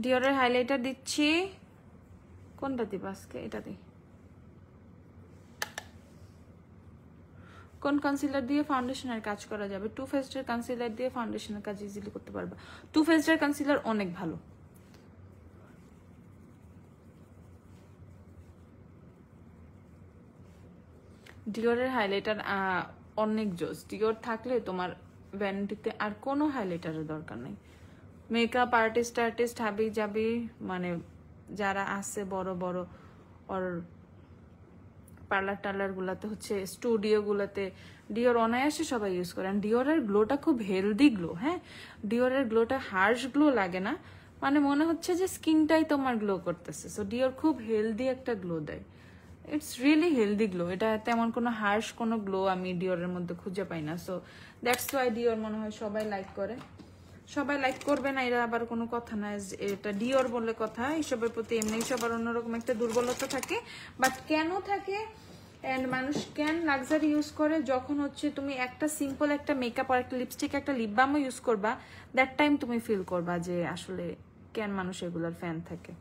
[SPEAKER 1] ডিওরের হাইলাইটার দিচ্ছি। কোনটা দিব আজকে? এটা দিই। কোন কনসিলার দিয়ে ফাউন্ডেশনের কাজ করা যাবে? টু ফেস্টের কনসিলার দিয়ে ফাউন্ডেশনের কাজ ইজিলি করতে পারবা। টু ফেস্টের কনসিলার অনেক ভালো। ডিওরের হাইলাইটার অনেক জোস। ডিওর থাকলে তোমার ভ্যানিটিতে আর কোনো হাইলাইটারের দরকার নেই। মেকআপ আর্টিস্ট হাবি যাবি, মানে যারা আছে বড় বড় ওর পার্লার গুলাতে হচ্ছে স্টুডিও গুলাতে ডিওর অনায়াসে সবাই ইউজ করে। ডিওরের গ্লোটা খুব হেলদি গ্লো। হ্যাঁ, ডিওরের গ্লোটা হার্শ গ্লো লাগে না, মানে মনে হচ্ছে যে স্কিনটাই তোমার গ্লো করতেছে। সো ডিওর খুব হেলদি একটা গ্লো দেয়, ইটস রিয়েলি হেলদি গ্লো। এটা তেমন কোনো হার্শ কোনো গ্লো আমি ডিওরের মধ্যে খুঁজে পাই না। সো দ্যাটস ওয়াই ডিওর মনে হয় সবাই লাইক করে। সবাই লাইক করবে না এরা আবার কোনো কথা না, এটা ডিওর বলে কথা। এইসবের প্রতি এমনি সবার অন্যরকম একটা দুর্বলতা থাকে, বাট কেন থাকে এন্ড মানুষ কেন লাক্সারি ইউজ করে? যখন হচ্ছে তুমি একটা সিম্পল একটা মেকআপ আর একটা লিপস্টিক একটা লিপ বামও ইউজ করবা, দ্যাট টাইম তুমি ফিল করবা যে আসলে কেন মানুষ এগুলোর ফ্যান থাকে।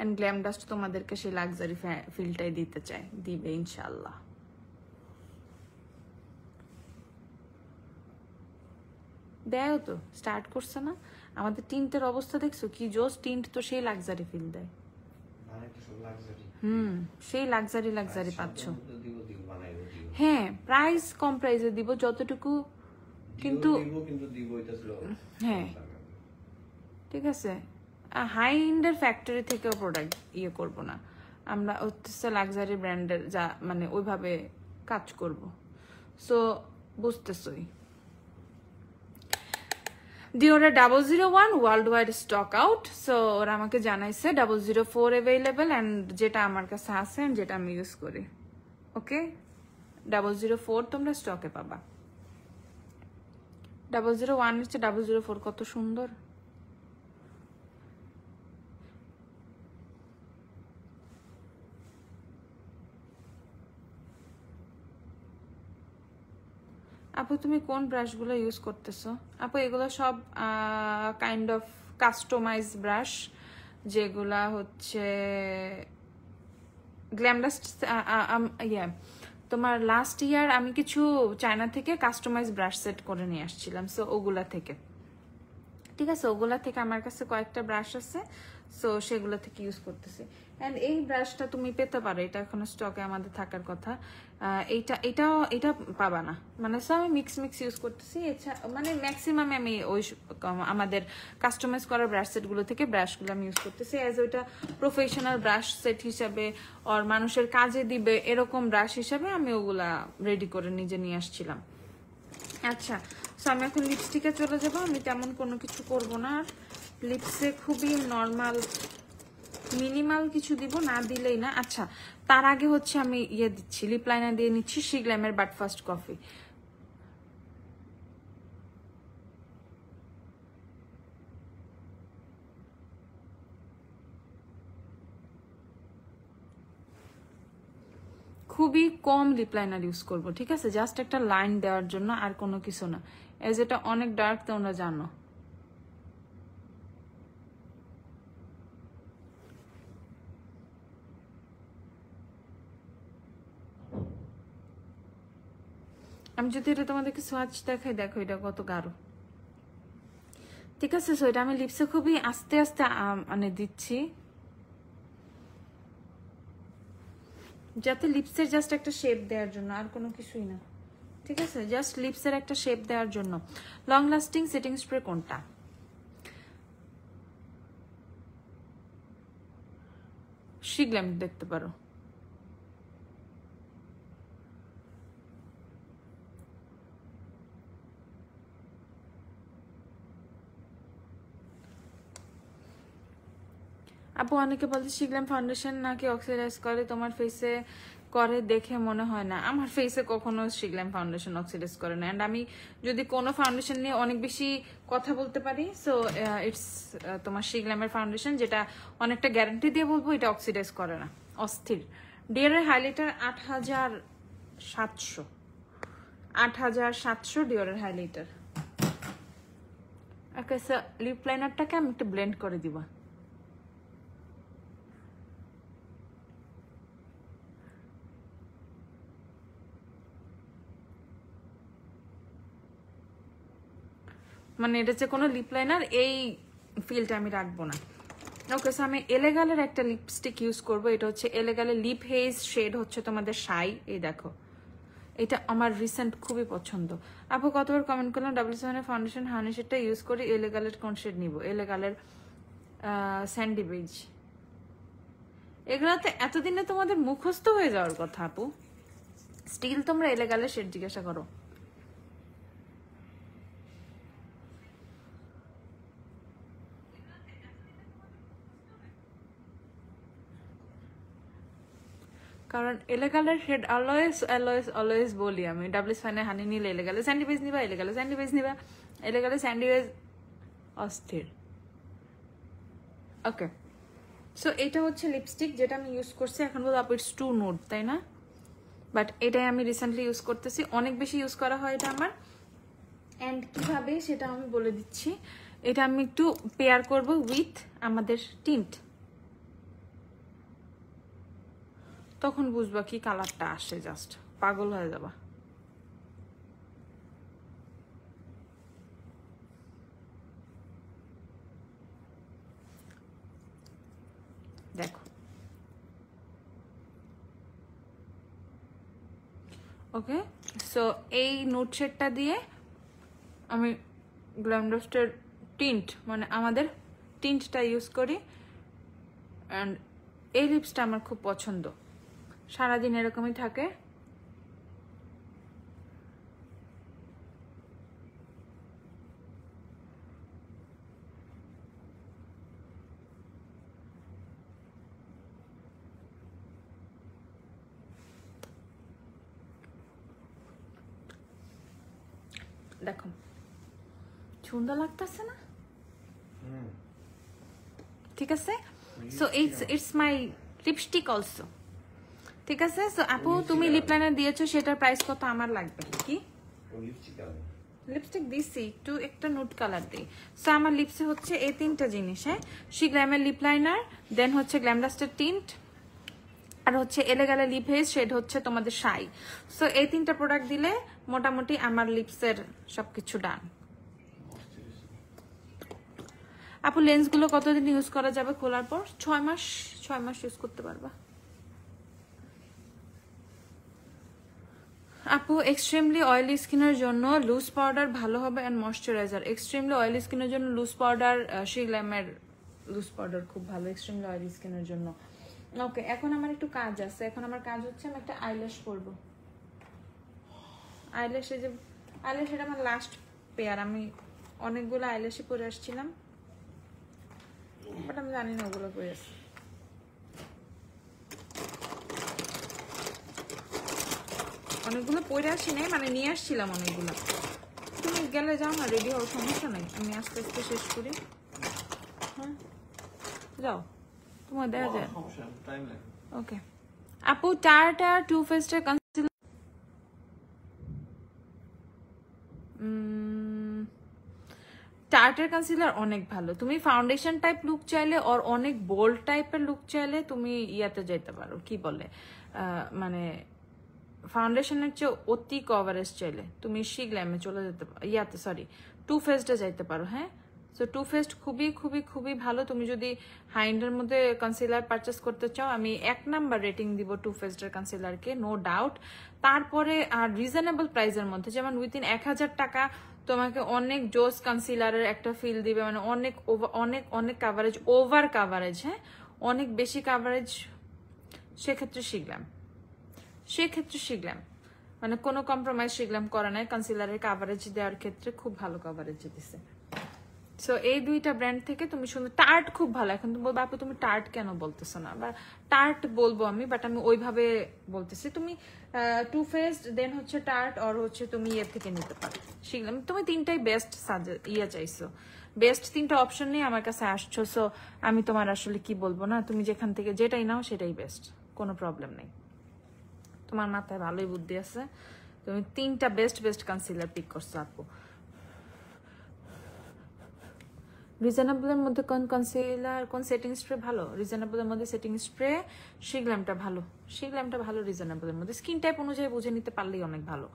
[SPEAKER 1] এন্ড গ্ল্যামডাস্ট তোমাদেরকে সেই লাক্সারি ফিলটাই দিতে চায়, দিবে ইনশাল্লাহ। দেয়ও তো, স্টার্ট করছে না। আমাদের টিন্টের অবস্থা দেখছো কি জোস, টিন্ট তো সেই লাক্সারি ফিল দেয়। সেই লাক্সারি পাচ্ছ। হ্যাঁ, প্রাইস কম প্রাইসে দিব যতটুকু, কিন্তু হ্যাঁ ঠিক আছে, হাই এন্ডের ফ্যাক্টরি থেকেও প্রোডাক্ট করব না আমরা, হচ্ছে লাক্সারি ব্র্যান্ডের যা মানে ওইভাবে কাজ করব। সো বুঝতেছই। ডিওরের 001 world wide stock out. So ওরা আমাকে জানাইছে 004 অ্যাভেলেবেল, অ্যান্ড যেটা আমার কাছে আছে যেটা আমি ইউজ করি। ওকে, 004 তোমরা স্টকে পাবা। 001 হচ্ছে 004, কত সুন্দর। আপু তুমি কোন ব্রাশগুলো ইউজ করতেছো? আপু এগুলো সব কাইন্ড অফ কাস্টমাইজ ব্রাশ, যেগুলা হচ্ছে গ্ল্যামডাস্ট। তোমার লাস্ট ইয়ার আমি কিছু চায়না থেকে কাস্টমাইজ ব্রাশ সেট করে নিয়ে আসছিলাম, সো ওগুলা থেকে, ঠিক আছে, ওগুলা থেকে আমার কাছে কয়েকটা ব্রাশ আছে, সো সেগুলো থেকে ইউজ করতেছি। অ্যান্ড এই ব্রাশটা তুমি পেতে পারো, এটা এখন স্টকে আমাদের থাকার কথা। এটা পাবা না, মানে আমি মিক্স ইউজ করতেছি। এছাড়া মানে ম্যাক্সিমাম আমি ওই আমাদের কাস্টমাইজ করা ব্রাশ সেটগুলো থেকে ব্রাশগুলো আমি ইউজ করতেছি, অ্যাজ ওইটা প্রফেশনাল ব্রাশ সেট হিসাবে আর মানুষের কাজে দিবে এরকম ব্রাশ হিসাবে আমি ওগুলা রেডি করে নিজে নিয়ে আসছিলাম। আচ্ছা, সো আমি এখন লিপস্টিকে চলে যাবো। আমি তেমন কোনো কিছু করব না, আর লিপসে খুবই নর্মাল মিনিমাল কিছু দিব, না দিলেই না। আচ্ছা, তার আগে হচ্ছে আমি ইয়ে দিচ্ছি, লিপ লাইনার দিয়ে নিচ্ছি শিগ্ল্যামের বাট ফার্স্ট কফি। খুবই কম লিপ লাইনার ইউজ করবো, ঠিক আছে, জাস্ট একটা লাইন দেওয়ার জন্য, আর কোনো কিছু না। এজ এটা অনেক ডার্ক, তোমরা জানো। আমি যদি এটা তোমাদেরকে সোয়াচ দেখাই, দেখো এটা কত গাঢ়, ঠিক আছে। সো এটা আমি লিপসে খুবই আস্তে আস্তে মানে দিচ্ছি, যাতে লিপসের জাস্ট একটা শেপ দেওয়ার জন্য, আর কোনো কিছুই না, ঠিক আছে, জাস্ট লিপসের একটা শেপ দেওয়ার জন্য। লং লাস্টিং সেটিং স্প্রে কোনটা? শিগ্ল্যাম দেখতে পারো। আপু অনেকে বলে শিগ্ল্যাম ফাউন্ডেশন নাকি অক্সিডাইজ করে, তোমার ফেসে করে দেখে মনে হয় না। আমার ফেসে কখনো শিগ্ল্যাম ফাউন্ডেশন অক্সিডাইজ করে না। অ্যান্ড আমি যদি কোনো ফাউন্ডেশন নিয়ে অনেক বেশি কথা বলতে পারি, সো ইটস তোমার শিগ্ল্যামের ফাউন্ডেশন, যেটা অনেকটা গ্যারান্টি দিয়ে বলবো এটা অক্সিডাইজ করে না। অস্থির। ডিওরের হাইলাইটার 8700, 8700 ডিওরের হাইলাইটার। ওকে, সো লিপ লাইনারটাকে আমি একটু ব্লেন্ড করে দিবা। মানে এটা যে কোনো লিপ লাইনার, এই ফিলটা আমি রাখবো না। ওকে, সো আমি এলেগালের একটা লিপস্টিক ইউজ করবো। এটা হচ্ছে এলেগালের লিপ হেজ, শেড হচ্ছে তোমাদের শাই। এই দেখো, এটা আমার রিসেন্ট খুবই পছন্দ। আপু কতবার কমেন্ট করলাম W7 ফাউন্ডেশন হানি শেডটা ইউজ করি, এলেগালের কোন শেড নিব? এলেগালের স্যান্ডি বেজ। এগুলোতে এতদিনে তোমাদের মুখস্থ হয়ে যাওয়ার কথা আপু, স্টিল তোমরা এলেগালের শেড জিজ্ঞাসা করো। কারণ এলেগালের শেড অলওয়েজ অলওয়েজ অলওয়েজ বলি আমি, W7 হানি নিলে এলেগালে স্যান্ডি বেজ নিবা, এলেগালে স্যান্ডি বেজ নিবা, এলেগালে স্যান্ডি বেজ অস্থির। ওকে, সো এটা হচ্ছে লিপস্টিক যেটা আমি ইউজ করছি। এখন বলবো আপু ইটস টু নুড, তাই না? বাট এটাই আমি রিসেন্টলি ইউজ করতেছি, অনেক বেশি ইউজ করা হয় এটা আমার। অ্যান্ড কিভাবে সেটা আমি বলে দিচ্ছি। এটা আমি একটু পেয়ার করব উইথ আমাদের টিন্ট, তখন বুঝবা কি কালারটা আসে, জাস্ট পাগল হয়ে যাবা। দেখো, ওকে, সো এই নোট শেডটা দিয়ে আমি গ্ল্যাম ডাস্টের টিন্ট, মানে আমাদের টিন্টটা ইউজ করি। অ্যান্ড এই লিপসটা আমার খুব পছন্দ, সারাদিন এরকমই থাকে। দেখো সুন্দর লাগতেছে না? ঠিক আছে, so it's my lipstick also, ঠিক আছে। সো আপু তুমি লিপ লাইনার দিয়েছো, সেটার প্রাইস কত আমার লাগবে? কি লিপস্টিক দিছি, একটু একটা নুড কালার দিই। সো আমার লিপসে হচ্ছে এই তিনটা জিনিস, হ্যাঁ, শিগ্ল্যামের লিপ লাইনার, দেন হচ্ছে গ্ল্যাম ডাস্টের টিন্ট, আর হচ্ছে এলেগালে লিপ হেজ, শেড হচ্ছে তোমাদের শাই। সো এই তিনটা প্রোডাক্ট দিলে মোটামুটি আমার লিপসের সবকিছু ডান। আপু লেন্সগুলো কতদিন ইউজ করা যাবে খোলার পর? 6 মাস, 6 মাস ইউজ করতে পারবা। আপু এক্সট্রিমলি অয়েলি স্কিনের জন্য লুজ পাউডার ভালো হবে অ্যান্ড ময়শ্চারাইজার? এক্সট্রিমলি অয়েলি স্কিনের জন্য লুজ পাউডার, শিগ্ল্যামের লুজ পাউডার খুব ভালো এক্সট্রিমলি অয়েলি স্কিনের জন্য। ওকে, এখন আমার একটু কাজ আছে। এখন আমার কাজ হচ্ছে আমি একটা আইল্যাশ করবো। আইল্যাশ, এই যে আইল্যাশ, এটা আমার লাস্ট পেয়ার। আমি অনেকগুলো আইল্যাশই পরে আসছিলাম, বাট আমি জানি না ওগুলো পরে আসছি। অনেকগুলো পরে আসি নাই, মানে নিয়ে আসছিলাম অনেকগুলো। তুমি গেলে যাও না, রেডি হওয়ার সমস্যা নাই, আমি আস্তে আস্তে শেষ করি। হ্যাঁ যাও, তোমার দেখা যায়। ওকে আপু, টাটা টু ফেস্টের কনসিলার টার্টের কনসিলার অনেক ভালো। তুমি ফাউন্ডেশন টাইপ লুক চাইলে আর অনেক বোল্ড টাইপের লুক চাইলে তুমি ইয়াতে যেতে পারো, কি বলে মানে ফাউন্ডেশনের চেয়ে অতি কভারেজ চাইলে তুমি শিগ্ল্যামে চলে যেতে পারো, ইয়াতে সরি টু ফেস্টে যাইতে পারো। হ্যাঁ, সো টু ফেস্ট খুবই খুবই খুবই ভালো। তুমি যদি হাইন্ডের মধ্যে কনসিলার পারচেস করতে চাও, আমি 1 নাম্বার রেটিং দিব টু ফেস্টের কনসিলারকে, নো ডাউট। তারপরে আর রিজনেবল প্রাইসের মধ্যে, যেমন উইথিন 1000 টাকা তোমাকে অনেক জোস কনসিলারের একটা ফিল দিবে, মানে অনেক অনেক অনেক কাভারেজ, ওভার কাভারেজ, হ্যাঁ অনেক বেশি কাভারেজ। সেক্ষেত্রে শিখলাম মানে কোনো কম্প্রোমাইজ শিখলাম করা নাই, কনসিলারের কাভারেজ দেওয়ার ক্ষেত্রে খুব ভালো কাভারেজ দিতেছে। সো এই দুইটা ব্র্যান্ড থেকে তুমি সুন্দর। টার্ট খুব ভালো। এখন তুমি বলবো আপু তুমি টার্ট কেন বলতেছো না, বা টার্ট বলবো আমি, বাট আমি ওইভাবে বলতেছি। তুমি টু ফেস্ট, দেন হচ্ছে টার্ট, আর হচ্ছে তুমি ইয়ে থেকে নিতে পারো শিখলাম। তুমি তিনটাই বেস্ট ইয়ে চাইছো, বেস্ট তিনটা অপশন নিয়ে আমার কাছে আসছো। সো আমি তোমার আসলে কি বলবো না, তুমি যেখান থেকে যেটাই নাও সেটাই বেস্ট, কোনো প্রবলেম নেই। তোমার মাথায় ভালোই বুদ্ধি আছে, তুমি তিনটা বেস্ট কনসিলার পিক করছো আপু। রিজনেবলের মধ্যে কোন কনসিলার, কোন সেটিং স্প্রে ভালো? রিজনেবলের মধ্যে সেটিং স্প্রে শিগ্ল্যামটা ভালো রিজনেবলের মধ্যে। স্কিন টাইপ অনুযায়ী বুঝে নিতে পারলেই অনেক ভালো।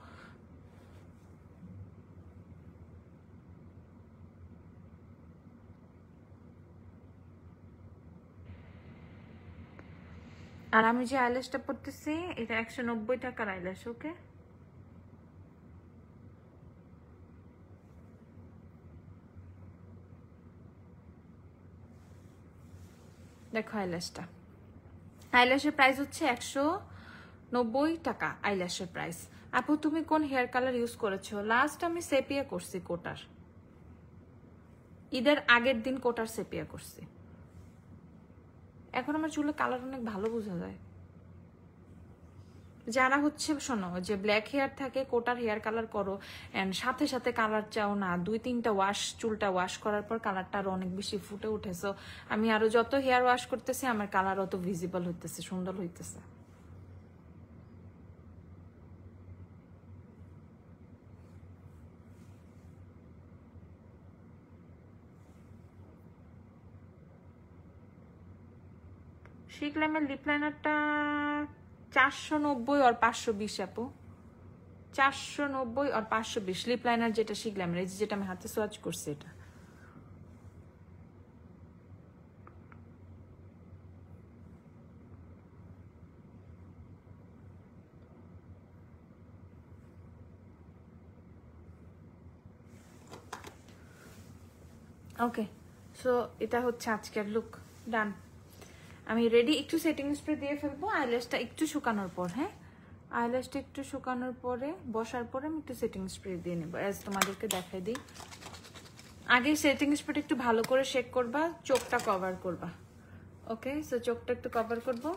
[SPEAKER 1] আর আমি যে আইল্যাশটা পরতেছি এটা 190 টাকার আইল্যাশ। ওকে, দেখো আইল্যাশের প্রাইস হচ্ছে 190 টাকা আইল্যাশের প্রাইস। আপু তুমি কোন হেয়ার কালার ইউজ করেছো? লাস্ট আমি সেপিয়া করছি, কোটার ঈদের আগের দিন কোটার সেপিয়া করছি। এখন আমার চুলে কালার অনেক ভালো বোঝা যায়। যারা হচ্ছে শোনো যে ব্ল্যাক হেয়ার থাকে, কোটার হেয়ার কালার করো এন্ড সাথে সাথে কালার চাও না, 2-3টা ওয়াশ, চুলটা ওয়াশ করার পর কালারটা আরো অনেক বেশি ফুটে উঠেছো। আমি আরো যত হেয়ার ওয়াশ করতেছি আমার কালার অত ভিজিবল হইতেছে, সুন্দর হইতেছে। শিখলামের লিপ লাইনারটা 490 আর 520 আপু, 490 আর 520 লিপ লাইনার যেটা শিখলামের, এই যেটা আমি হাতে সোয়াচ করছি এটা। ওকে, সো এটা হচ্ছে আজকের লুক, ডান। আমি রেডি, একটু সেটিং স্প্রে দিয়ে ফেলবো আইল্যাশটা একটু শুকানোর পর। হ্যাঁ, আইল্যাশটা একটু শুকানোর পরে, বসার পরে আমি একটু সেটিং স্প্রে দিয়ে নেবো, অ্যাজ তোমাদেরকে দেখাই দিই। আগে সেটিং স্প্রেটা একটু ভালো করে শেক করবা, চোখটা কভার করবা। ওকে, সো চোখটা একটু কভার করবো।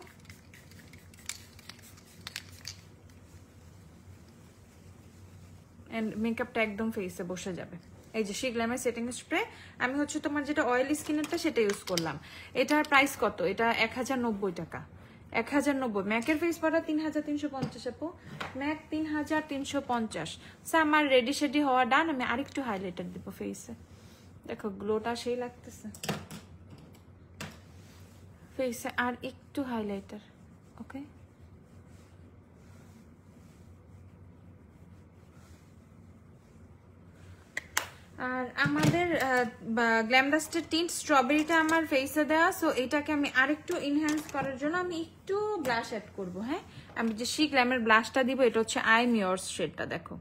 [SPEAKER 1] এন্ড মেকআপটা একদম ফেসে বসে যাবে। এই যে শিগ্ল্যামের সেটিং স্প্রে, আমি হচ্ছে তোমার যেটা অয়েলি স্কিনেরটা সেটা ইউজ করলাম। এটার প্রাইস কত? এটা 1090 টাকা, 1090। ম্যাকের ফেস পাউডার 3350 আপু, ম্যাক 3350। সো আমার রেডি শেডি হওয়া ডান। আমি আরেকটু হাইলাইটার দিব ফেসে, দেখো গ্লোটা সেই লাগতেছে ফেসে, আর একটু হাইলাইটার। ওকে, আর আমাদের গ্ল্যামডাস্টের টিন্ট স্ট্রবেরিটা আমার ফেসে দেওয়া। সো এটাকে আমি আরেকটু ইনহ্যান্স করার জন্য আমি একটু ব্লাশ অ্যাড করবো। হ্যাঁ, আমি যে শিগ্ল্যামের ব্লাশটা দিব এটা হচ্ছে আই এম ইয়োর্স শেডটা। দেখো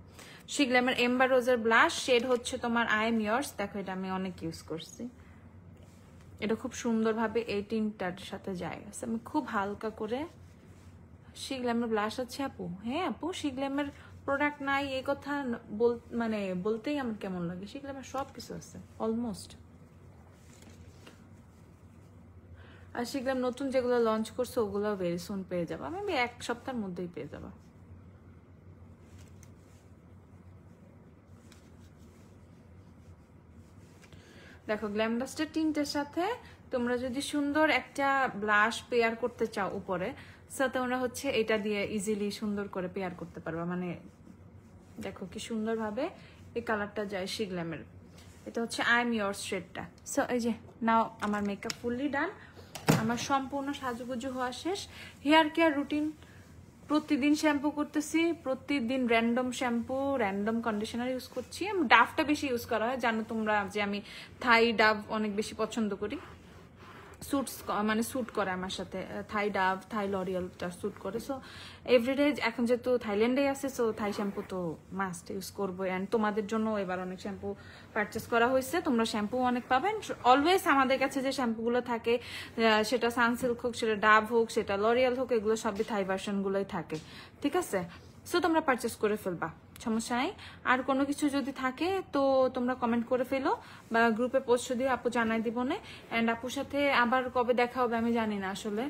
[SPEAKER 1] শিগ্ল্যামের এম্বার রোজের ব্লাশ শেড হচ্ছে তোমার আই এম ইয়োর্স। দেখো এটা আমি অনেক ইউজ করছি, এটা খুব সুন্দরভাবে এই টিন্টটার সাথে যায়। আমি খুব হালকা করে শিগ্ল্যামের ব্লাশ আছে আপু। হ্যাঁ আপু, শিগ্ল্যামের প্রোডাক্ট নাই এই কথা মানে বলতেই আমার কেমন লাগে। সেগুলো আমার সব কিছু আছে অলমোস্ট। আর সেগুলো নতুন যেগুলো লঞ্চ করছে ওগুলো ভেরি সুন পেয়ে যাবা, আমি 1 সপ্তাহের মধ্যেই পেয়ে যাবা। দেখো গ্ল্যাম ডাস্টের টিন্টের সাথে তোমরা যদি সুন্দর একটা ব্লাশ পেয়ার করতে চাও উপরে, সো তোমরা হচ্ছে এটা দিয়ে ইজিলি সুন্দর করে পেয়ার করতে পারবা। মানে দেখো কি সুন্দরভাবে এই কালারটা যায় সি গ্ল্যামের। এটা হচ্ছে আই এম ইয়োর শেডটা। সো এই যে নাও আমার মেকআপ ফুললি ডান, আমার সম্পূর্ণ সাজুগুজু হওয়া শেষ। হেয়ার কেয়ার রুটিন প্রতিদিন শ্যাম্পু করতেছি, প্রতিদিন random shampoo random conditioner use করছি। ডাভটা বেশি ইউজ করা হয়, জানো তোমরা যে আমি থাই ডাভ অনেক বেশি পছন্দ করি, মানে স্যুট করে আমার সাথে। থাই ডাভ, থাই লরিয়ালটা স্যুট করে। সো এভরিডে এখন যেহেতু থাইল্যান্ডে আছে, সো থাই শ্যাম্পু তো মাস্ট ইউজ করবো। অ্যান্ড তোমাদের জন্য এবার অনেক শ্যাম্পু পারচেস করা হয়েছে, তোমরা শ্যাম্পু অনেক পাবেন। অলওয়েজ আমাদের কাছে যে শ্যাম্পুগুলো থাকে, সেটা সানসিল্ক হোক, সেটা ডাভ হোক, সেটা লরিয়াল হোক, এগুলো সবই থাই ভার্সনগুলোই থাকে, ঠিক আছে? সো তোমরা পারচেস করে ফেলবা, সমস্যা নাই। আর কোনো কিছু যদি থাকে তো তোমরা কমেন্ট করে ফেলো বা গ্রুপে পোস্ট দিয়ে আপু জানাই দিব না। অ্যান্ড আপুর সাথে আবার কবে দেখা হবে আমি জানি না আসলে,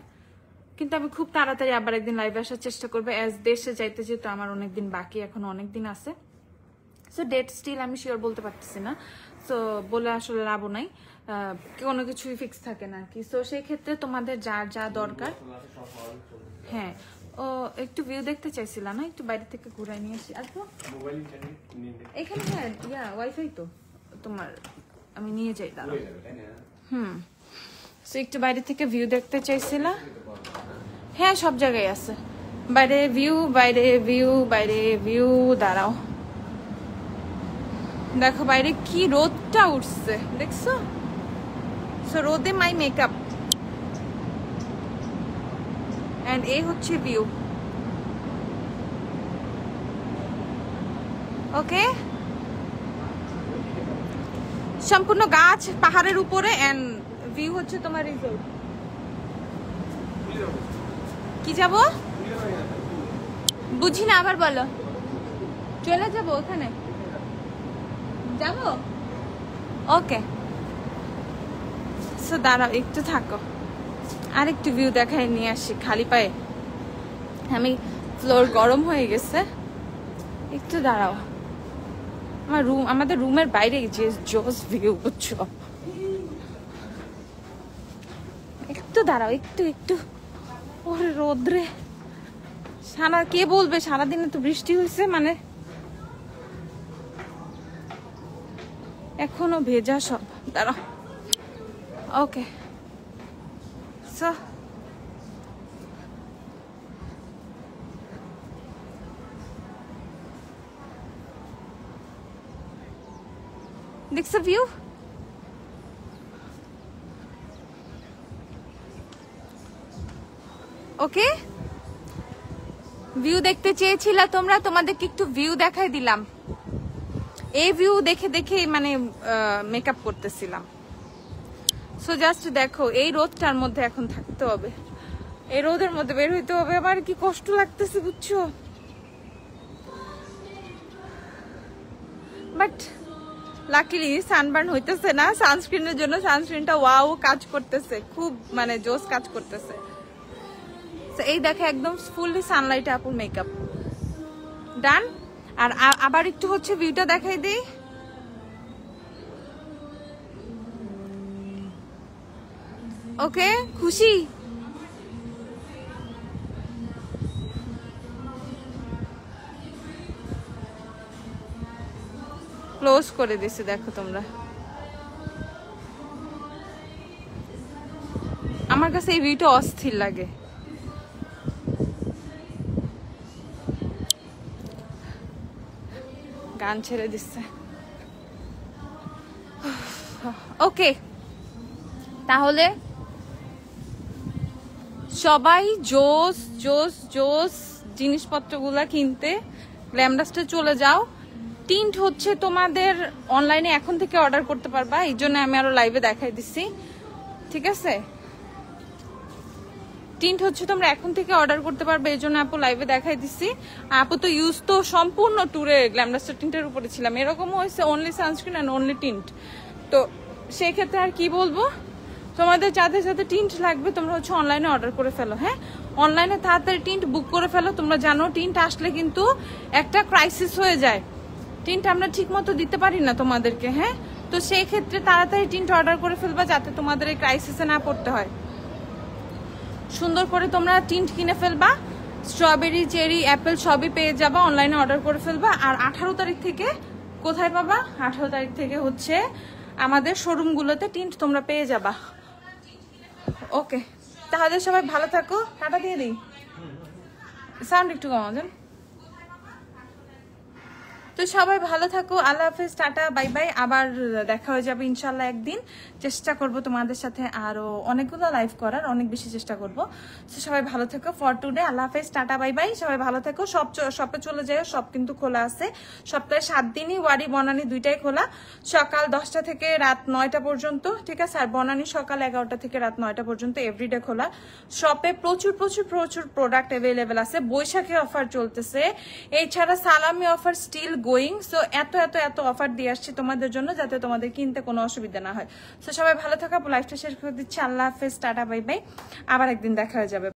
[SPEAKER 1] কিন্তু আমি খুব তাড়াতাড়ি আবার একদিন লাইভে আসার চেষ্টা করবো। অ্যাজ দেশে যাইতে যেহেতু আমার অনেকদিন বাকি, এখন অনেকদিন আছে। সো ডেট স্টিল আমি শিওর বলতে পারতেছি না, সো বলে আসলে লাভও নাই, কোনো কিছুই ফিক্স থাকে না আর কি। সো সেই ক্ষেত্রে তোমাদের যার যা দরকার। হ্যাঁ, ও একটু ভিউ দেখতে চাইছিলাম না, একটু বাইরে থেকে ঘুরাই নিয়ে আসি। আর তো এখানে হ্যাঁ ইয়া ওয়াইফাই তো তোমার আমি নিয়ে যাই, দাঁড়াও। সো একটু বাইরে থেকে ভিউ দেখতে চাইছিলাম। হ্যাঁ সব জায়গায় আছে, বাইরে ভিউ, বাইরে ভিউ, বাইরে ভিউ। দাঁড়াও, দেখো বাইরে কি রোদটা উঠছে, দেখছো? সো রোদে মাই মেকআপ এন্ড এই হচ্ছে ভিউ। ওকে, সম্পূর্ণ গাছ পাহাড়ের উপরে এন্ড ভিউ হচ্ছে তোমার রিসোর্ট। কি যাব বুঝি না, আবার বলো। চলে যাব ওখানে, যাব? ওকে, সো দাঁড়াও একটু থাকো, আর একটু ভিউ দেখাই নিয়ে আসি খালি পায়ে। আমি ফ্লোর গরম হয়ে গেছে, একটু দাঁড়াও। আমার রুম, আমাদের রুমের বাইরে যে জোস ভিউ, বুঝছো? একটু দাঁড়াও, একটু একটু। ওরে রোদ্রে সারা, কে বলবে সারাদিনে তো বৃষ্টি হয়েছে, মানে এখনো ভেজা সব। দাঁড়াও, ওকে। সো দেখছো ভিউ? ওকে, ভিউ দেখতে চেয়েছিলা তোমরা, তোমাদেরকে একটু ভিউ দেখাই দিলাম। এই ভিউ দেখে দেখে মানে মেকআপ করতেছিলাম। সো জাস্ট দেখো, এই রোদটার মধ্যে এখন থাকতে হবে, এই রোদের মধ্যে বের হইতে হবে। আমার কি কষ্ট লাগতেছে বুঝছো, বাট লাকিলি সানবার্ন হইতেছে না। সানস্ক্রিনের জন্য সানস্ক্রিনটা ওয়াও কাজ করতেছে, খুব মানে জোস কাজ করতেছে। এই দেখে একদম ফুললি সানলাইটে আপুর মেকআপ ডান। আর আবার একটু হচ্ছে ভিউটা দেখাই দিই। ওকে, খুশি? ক্লোজ করে দিছি, দেখো তোমরা। আমার কাছে এই ভিউটা অস্থির লাগে। গান ছেড়ে দিচ্ছে। ওকে, তাহলে সবাই জোস জোস জোস জিনিসপত্রগুলা কিনতে গ্ল্যাম ডাস্টে চলে যাও। টিন্ট হচ্ছে তোমাদের অনলাইনে এখন থেকে অর্ডার করতে পারবা, এই জন্য আমি আরো লাইভে দেখাই দিচ্ছি, ঠিক আছে? টিন্ট হচ্ছে তোমরা এখন থেকে অর্ডার করতে পারবে, এই জন্য আপু লাইভে দেখাই দিচ্ছি। আপু তো ইউজ তো সম্পূর্ণ ট্যুরে গ্ল্যামডাস্টার টিন্টের উপরে ছিলাম, এরকমও হয়েছে only sunscreen and only tint. তো সেই ক্ষেত্রে আর কি বলবো, তোমাদের যাদের যাদের টিন্ট লাগবে তোমরা হচ্ছে অনলাইনে অর্ডার করে ফেলো। হ্যাঁ, অনলাইনে তাড়াতাড়ি টিন্ট বুক করে ফেলো। তোমরা জানো টিন্ট আসলে কিন্তু একটা ক্রাইসিস হয়ে যায়, টিন্ট আমরা ঠিক মতো দিতে পারি না তোমাদেরকে। হ্যাঁ, তো সেই ক্ষেত্রে তাড়াতাড়ি টিন্ট অর্ডার করে ফেলবা যাতে তোমাদের এই ক্রাইসিসে না পড়তে হয়। সুন্দর করে তোমরা টিন্ট কিনে ফেলবা, স্ট্রবেরি, চেরি, অ্যাপেল সবই পেয়ে যাবা, অনলাইনে অর্ডার করে ফেলবা। আর 18 তারিখ থেকে কোথায় পাবা? 18 তারিখ থেকে হচ্ছে আমাদের শোরুমগুলোতে টিন্ট তোমরা পেয়ে যাবা। ওকে, তাহলে সবাই ভালো থাকো, টাটা দিয়ে দিই, সাউন্ড একটু কমা যান। তো সবাই ভালো থাকো, আল্লাহ হাফেজ, টাটা, বাই বাই। আবার দেখা হয়ে যাবে ইনশাল্লাহ একদিন। চেষ্টা করব তোমাদের সাথে আরো অনেকগুলো লাইভ করার, অনেক বেশি চেষ্টা করব। তো সবাই ভালো থাকো, ফর টুডে আল্লাহ হাফেজ, টাটা, বাই বাই। সবাই ভালো থাকো, শপে চলে যাও, সব কিন্তু খোলা আছে। সপ্তাহে 7 দিনই ওয়ারি বনানী দুইটাই খোলা, সকাল 10টা থেকে রাত 9টা পর্যন্ত, ঠিক আছে। আর বনানী সকাল 11টা থেকে রাত 9টা পর্যন্ত এভরিডে খোলা। শপে প্রচুর প্রচুর প্রচুর প্রোডাক্ট অ্যাভেলেবেল আছে। বৈশাখী অফার চলতেছে, এছাড়া সালামি অফার স্টিল গোয়িং। সো এত এত এত অফার দিয়ে আসছি তোমাদের জন্য যাতে তোমাদের কিনতে কোনো অসুবিধা না হয়। সো সবাই ভালো থাকো, লাইফটা শেষ করে দিচ্ছি। আল্লাহ হাফেজ, টাটা, বাই বাই। আবার একদিন দেখা হয়ে যাবে।